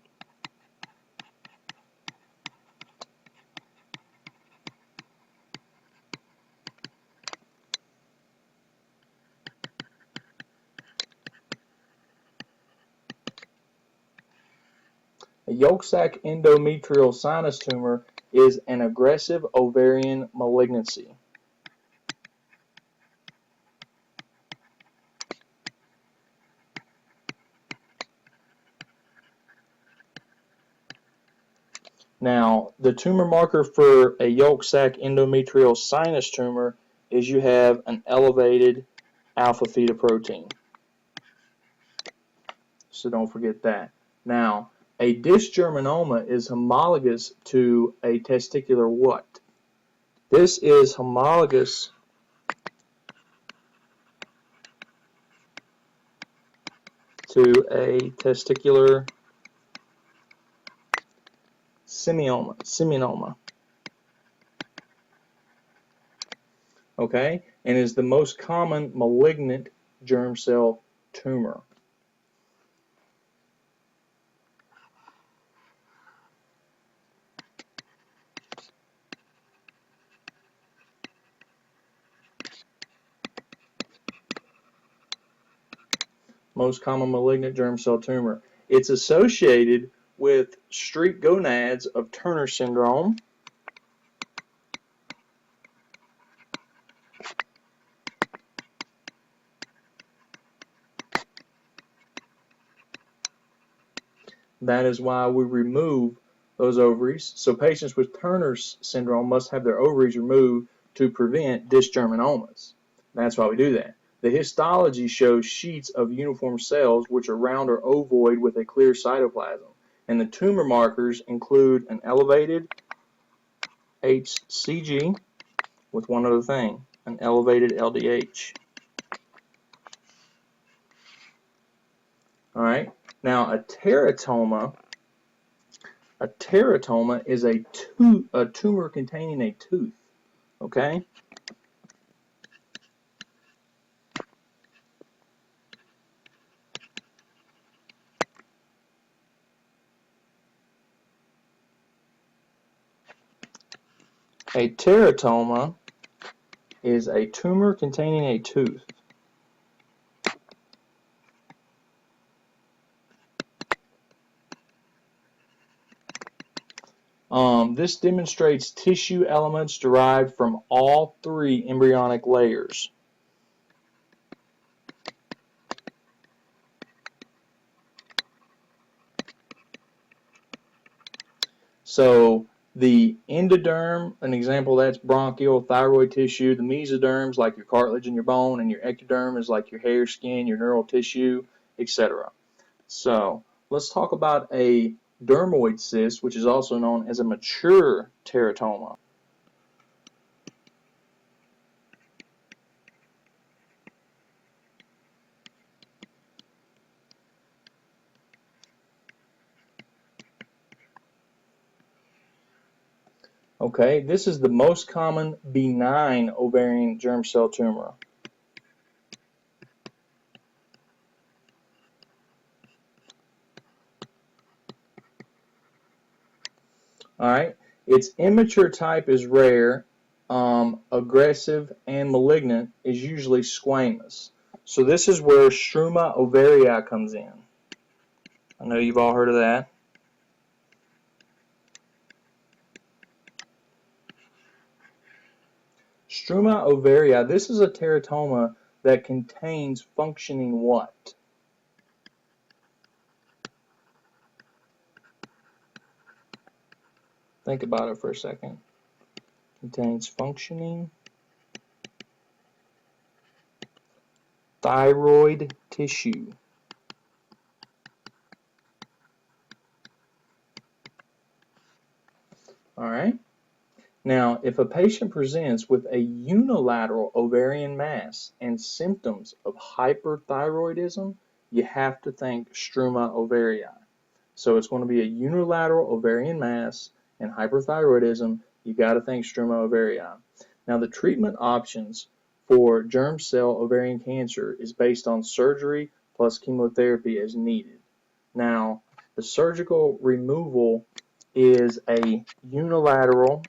A yolk sac endometrial sinus tumor is an aggressive ovarian malignancy. Now, the tumor marker for a yolk sac endometrial sinus tumor is you have an elevated alpha-fetoprotein. So don't forget that. Now, a dysgerminoma is homologous to a testicular what? This is homologous to a testicular seminoma. Okay, and is the most common malignant germ cell tumor. Most common malignant germ cell tumor. It's associated with streak gonads of Turner syndrome, that is why we remove those ovaries. So patients with Turner's syndrome must have their ovaries removed to prevent dysgerminomas. That's why we do that. The histology shows sheets of uniform cells which are round or ovoid with a clear cytoplasm. And the tumor markers include an elevated HCG with one other thing, an elevated LDH. All right. Now a teratoma is a tumor containing a tooth. Okay. A teratoma is a tumor containing a tooth. This demonstrates tissue elements derived from all three embryonic layers. So the endoderm, an example that's bronchial, thyroid tissue. The mesoderm is like your cartilage in your bone, and your ectoderm is like your hair, skin, your neural tissue, etc. So let's talk about a dermoid cyst, which is also known as a mature teratoma. Okay, this is the most common benign ovarian germ cell tumor. All right, its immature type is rare, aggressive, and malignant is usually squamous. So this is where struma ovarii comes in. I know you've all heard of that. Struma ovarii, this is a teratoma that contains functioning what? Think about it for a second. Contains functioning thyroid tissue. All right. Now, if a patient presents with a unilateral ovarian mass and symptoms of hyperthyroidism, you have to think struma ovarii. So it's going to be a unilateral ovarian mass and hyperthyroidism. You got to think struma ovarii. Now, the treatment options for germ cell ovarian cancer is based on surgery plus chemotherapy as needed. Now, the surgical removal is a unilateral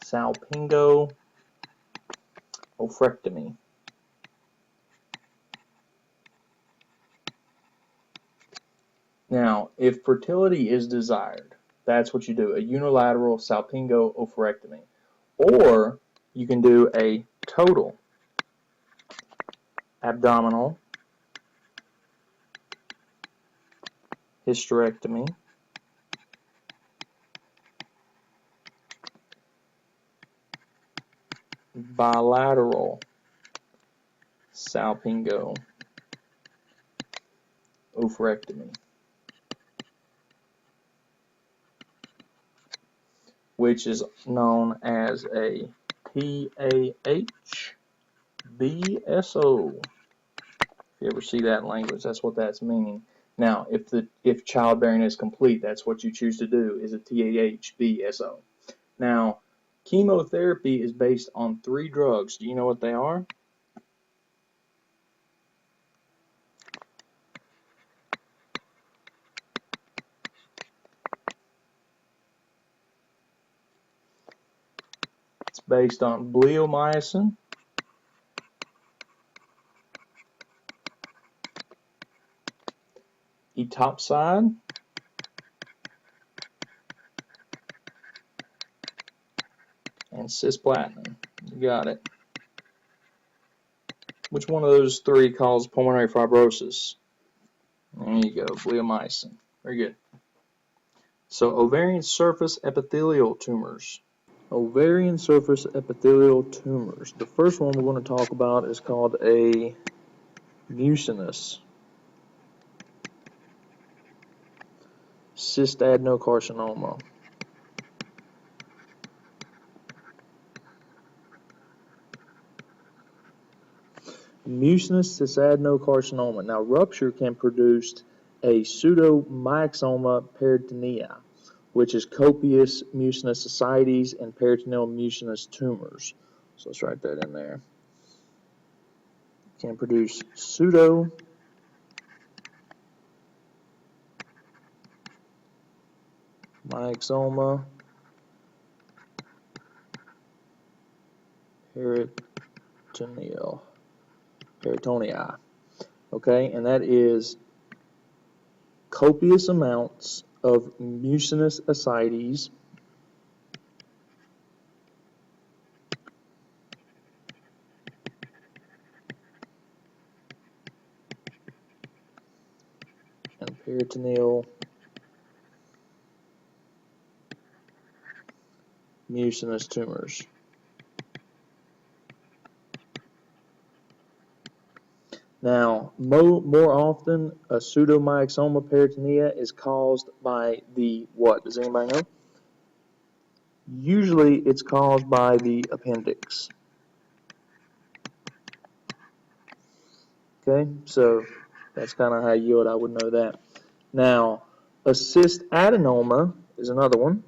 salpingo-oophorectomy. Now, if fertility is desired, that's what you do, a unilateral salpingo-oophorectomy. Or you can do a total abdominal hysterectomy, bilateral salpingo oophorectomy, which is known as a PAH BSO. If you ever see that in language, that's what that's meaning. Now, if childbearing is complete, that's what you choose to do, is a TAH BSO. Now, chemotherapy is based on 3 drugs. Do you know what they are? It's based on bleomycin, etopside, and cisplatin. You got it. Which one of those 3 causes pulmonary fibrosis? There you go, bleomycin. Very good. So, ovarian surface epithelial tumors. Ovarian surface epithelial tumors. The first one we're going to talk about is called a mucinous cystadenocarcinoma. Mucinous cystadenocarcinoma. Now, rupture can produce a pseudomyxoma peritoneae, which is copious mucinous ascites and peritoneal mucinous tumors. So let's write that in there. Can produce pseudomyxoma peritoneae. Okay, and that is copious amounts of mucinous ascites and peritoneal mucinous tumors. Now, more often, a pseudomyxoma peritoneae is caused by the what? Does anybody know? Usually, it's caused by the appendix. Okay, so that's kind of how I would know that. Now, a cyst adenoma is another one.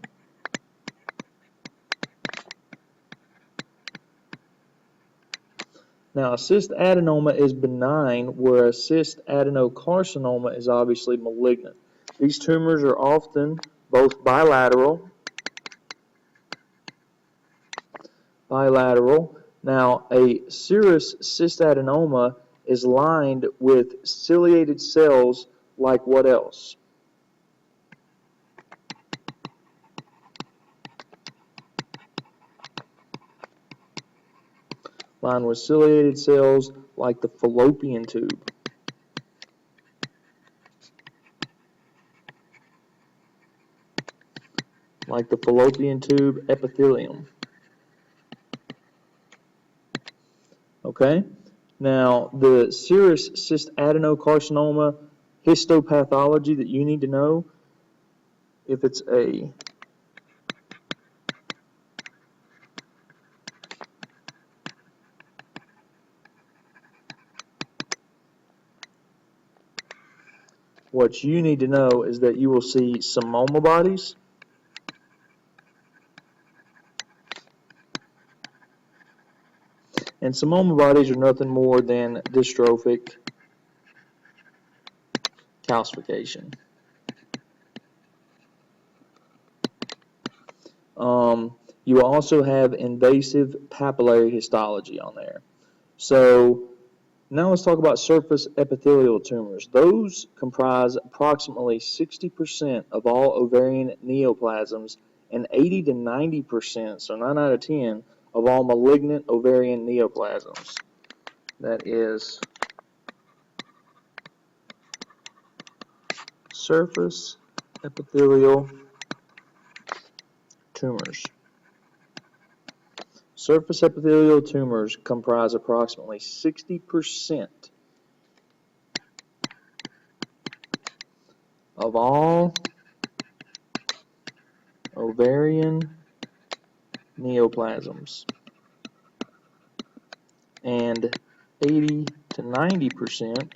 Now, a cyst adenoma is benign, where a cyst adenocarcinoma is obviously malignant. These tumors are often both bilateral. Now, a serous cystadenoma is lined with ciliated cells like what else? Lined with ciliated cells like the fallopian tube. Like the fallopian tube epithelium. Okay? Now, the serous cystadenoma histopathology that you need to know, if it's a what you need to know is that you will see Samoma bodies, and Samoma bodies are nothing more than dystrophic calcification. You will also have invasive papillary histology on there. So now let's talk about surface epithelial tumors. Those comprise approximately 60% of all ovarian neoplasms and 80 to 90%, so 9 out of 10, of all malignant ovarian neoplasms. That is surface epithelial tumors. Surface epithelial tumors comprise approximately 60% of all ovarian neoplasms and 80 to 90%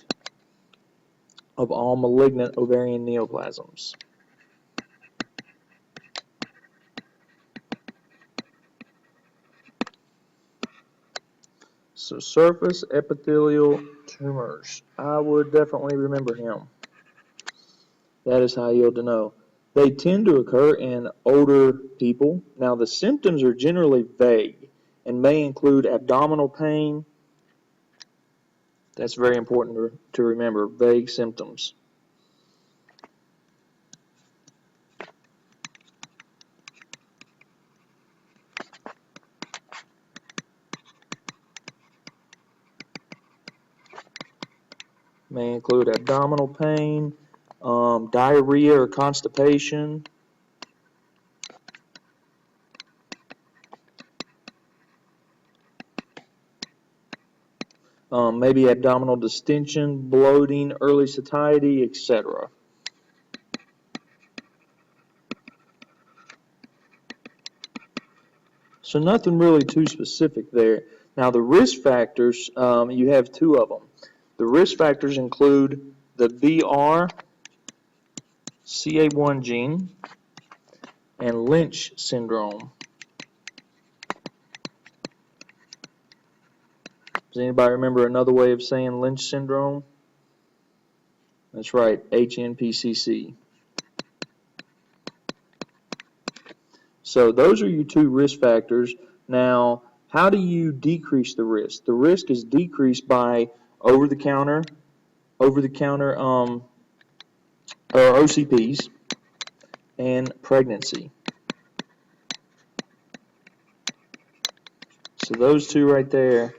of all malignant ovarian neoplasms. So surface epithelial tumors, I would definitely remember him. That is how you'll know. They tend to occur in older people. Now the symptoms are generally vague and may include abdominal pain. That's very important to remember, vague symptoms. May include abdominal pain, diarrhea or constipation, maybe abdominal distension, bloating, early satiety, etc. So nothing really too specific there. Now the risk factors, you have two of them. The risk factors include the BRCA1 gene and Lynch syndrome. Does anybody remember another way of saying Lynch syndrome? That's right, HNPCC. So those are your two risk factors. Now, how do you decrease the risk? The risk is decreased by over-the-counter or OCPs and pregnancy. So those two right there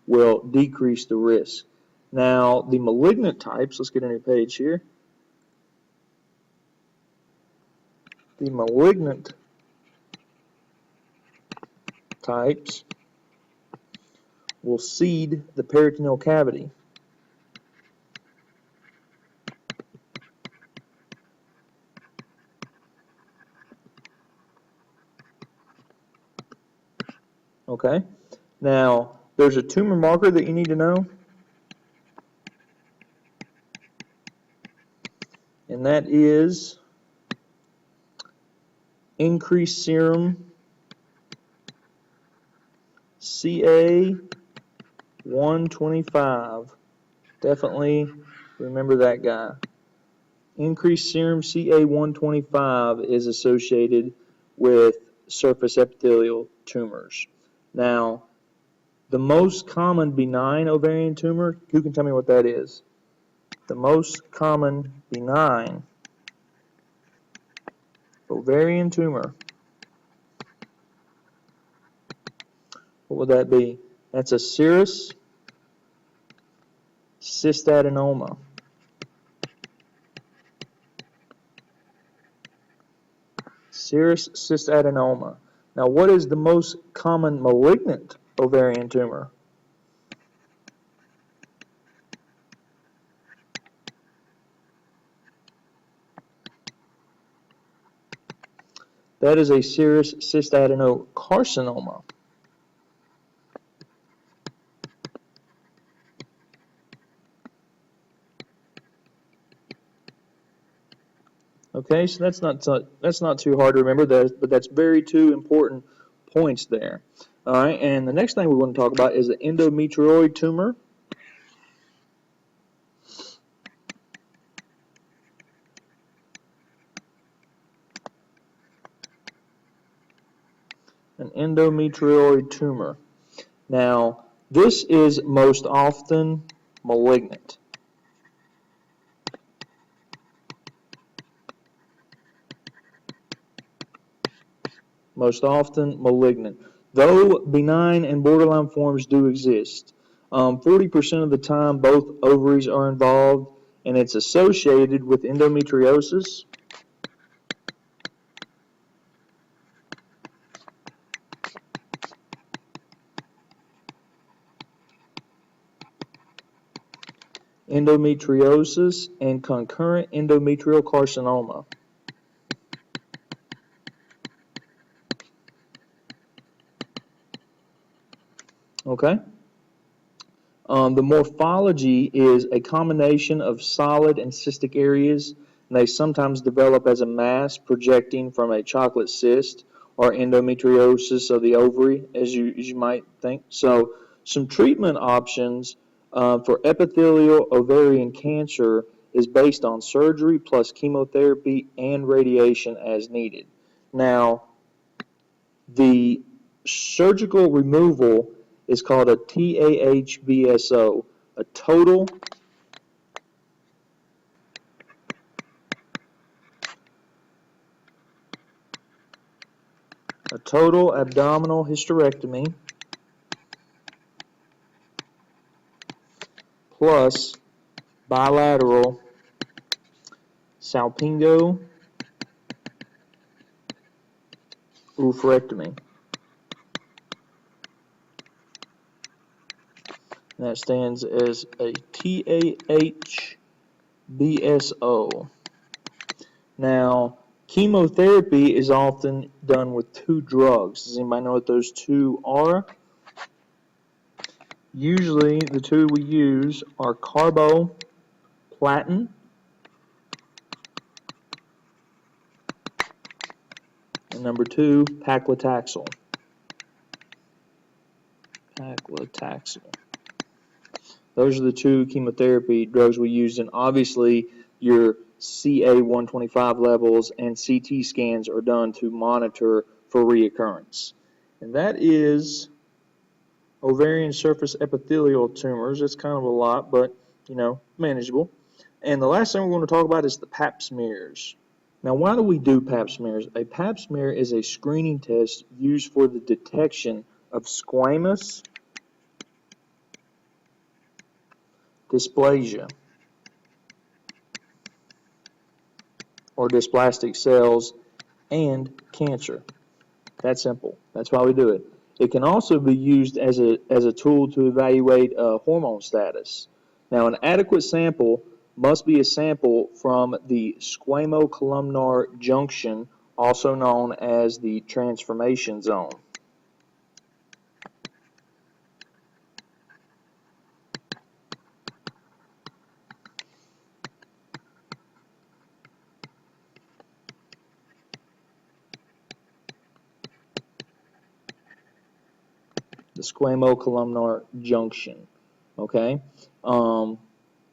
will decrease the risk. Now, the malignant types, let's get on your page here. The malignant types will seed the peritoneal cavity. Okay? Now, there's a tumor marker that you need to know, and that is increased serum CA125. Definitely remember that guy. Increased serum CA125 is associated with surface epithelial tumors. Now, the most common benign ovarian tumor, who can tell me what that is? The most common benign ovarian tumor, what would that be? That's a serous cystadenoma. Serous cystadenoma. Now, what is the most common malignant ovarian tumor? That is a serous cystadenocarcinoma. Okay, so that's not too hard to remember, but that's very two important points there. All right, and the next thing we want to talk about is the endometrioid tumor. An endometrioid tumor. Now, this is most often malignant. Most often malignant. Though benign and borderline forms do exist, 40% of the time both ovaries are involved, and it's associated with endometriosis, and concurrent endometrial carcinoma. Okay? The morphology is a combination of solid and cystic areas, and they sometimes develop as a mass projecting from a chocolate cyst or endometriosis of the ovary, as you might think. So, some treatment options for epithelial ovarian cancer is based on surgery plus chemotherapy and radiation as needed. Now, the surgical removal is called a TAHBSO, a total abdominal hysterectomy plus bilateral salpingo oophorectomy. And that stands as a TAHBSO. Now, chemotherapy is often done with two drugs. Does anybody know what those two are? Usually, the two we use are carboplatin and number two, paclitaxel. Those are the two chemotherapy drugs we use, and obviously your CA-125 levels and CT scans are done to monitor for reoccurrence. And that is ovarian surface epithelial tumors. It's kind of a lot, but, manageable. And the last thing we're going to talk about is the Papsmears. Now, why do we do Papsmears? A Papsmear is a screening test used for the detection of squamous dysplasia or dysplastic cells and cancer. That's simple. That's why we do it. It can also be used as a tool to evaluate hormone status. Now, an adequate sample must be a sample from the squamocolumnar junction, also known as the transformation zone. The squamocolumnar junction. Okay?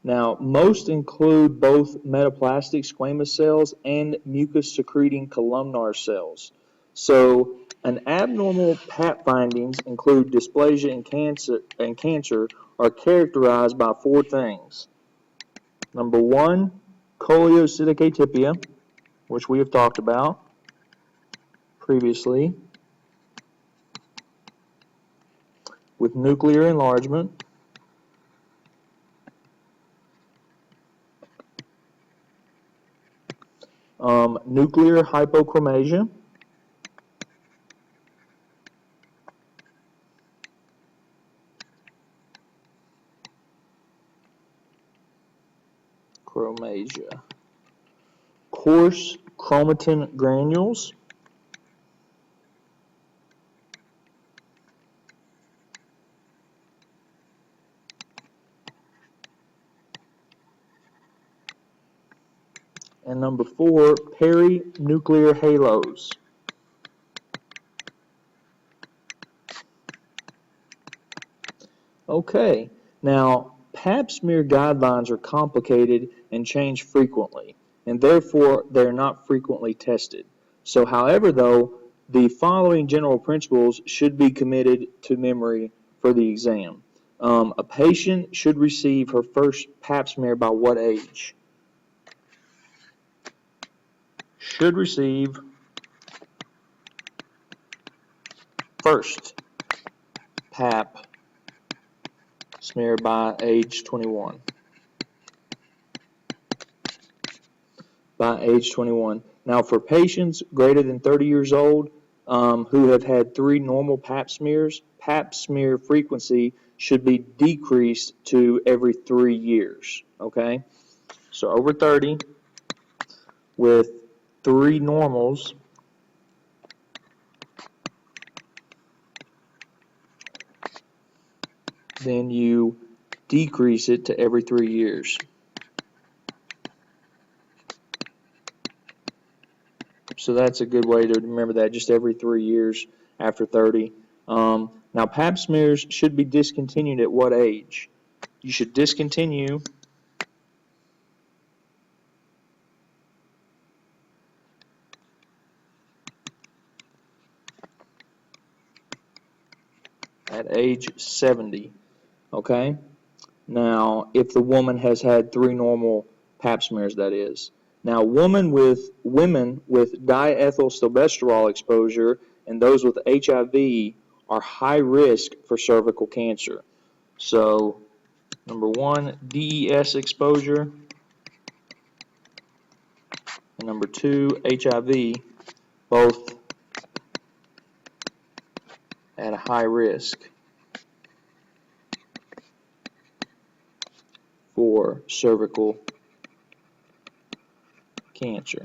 Now, most include both metaplastic squamous cells and mucus-secreting columnar cells. So, an abnormal Pap findings include dysplasia and cancer are characterized by four things. Number one, choliocytic atypia, which we have talked about previously, with nuclear enlargement. Nuclear hypochromasia, coarse chromatin granules, and number four, perinuclear halos. Okay, now Papsmear guidelines are complicated and change frequently, and therefore they're not frequently tested. So, however, though, the following general principles should be committed to memory for the exam. A patient should receive her first Papsmear by what age? Should receive first Pap smear by age 21. by age 21. Now, for patients greater than 30 years old who have had 3 normal Pap smears, Pap smear frequency should be decreased to every 3 years. Okay? So over 30 with 3 normals, then you decrease it to every 3 years. So that's a good way to remember that, just every 3 years after 30. Now, Pap smears should be discontinued at what age? You should discontinue at age 70. Okay? Now, if the woman has had 3 normal Pap smears, that is. Now, women with diethylstilbestrol exposure and those with HIV are high risk for cervical cancer. So, number 1, DES exposure, and number 2, HIV, both at a high risk for cervical cancer.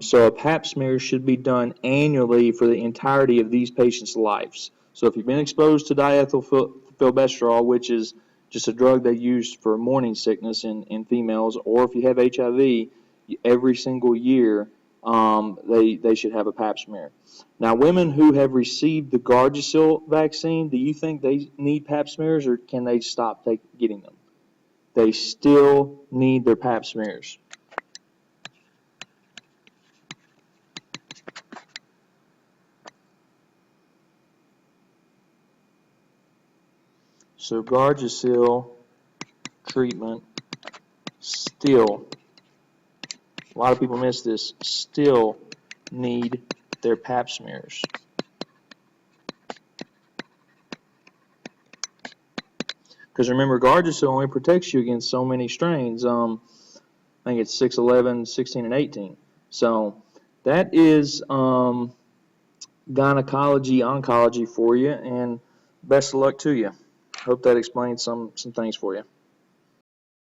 So a Pap smear should be done annually for the entirety of these patients' lives. So if you've been exposed to diethylstilbestrol, which is just a drug they use for morning sickness in females, or if you have HIV, every single year they should have a Pap smear. Now, women who have received the Gardasil vaccine, do you think they need Pap smears, or can they stop getting them? They still need their Pap smears. So Gardasil treatment still, a lot of people miss this, still need their Pap smears. Because remember, Gardasil only protects you against so many strains. I think it's 6, 11, 16, and 18. So that is Gynecology Oncology for you, and best of luck to you. Hope that explains some things for you.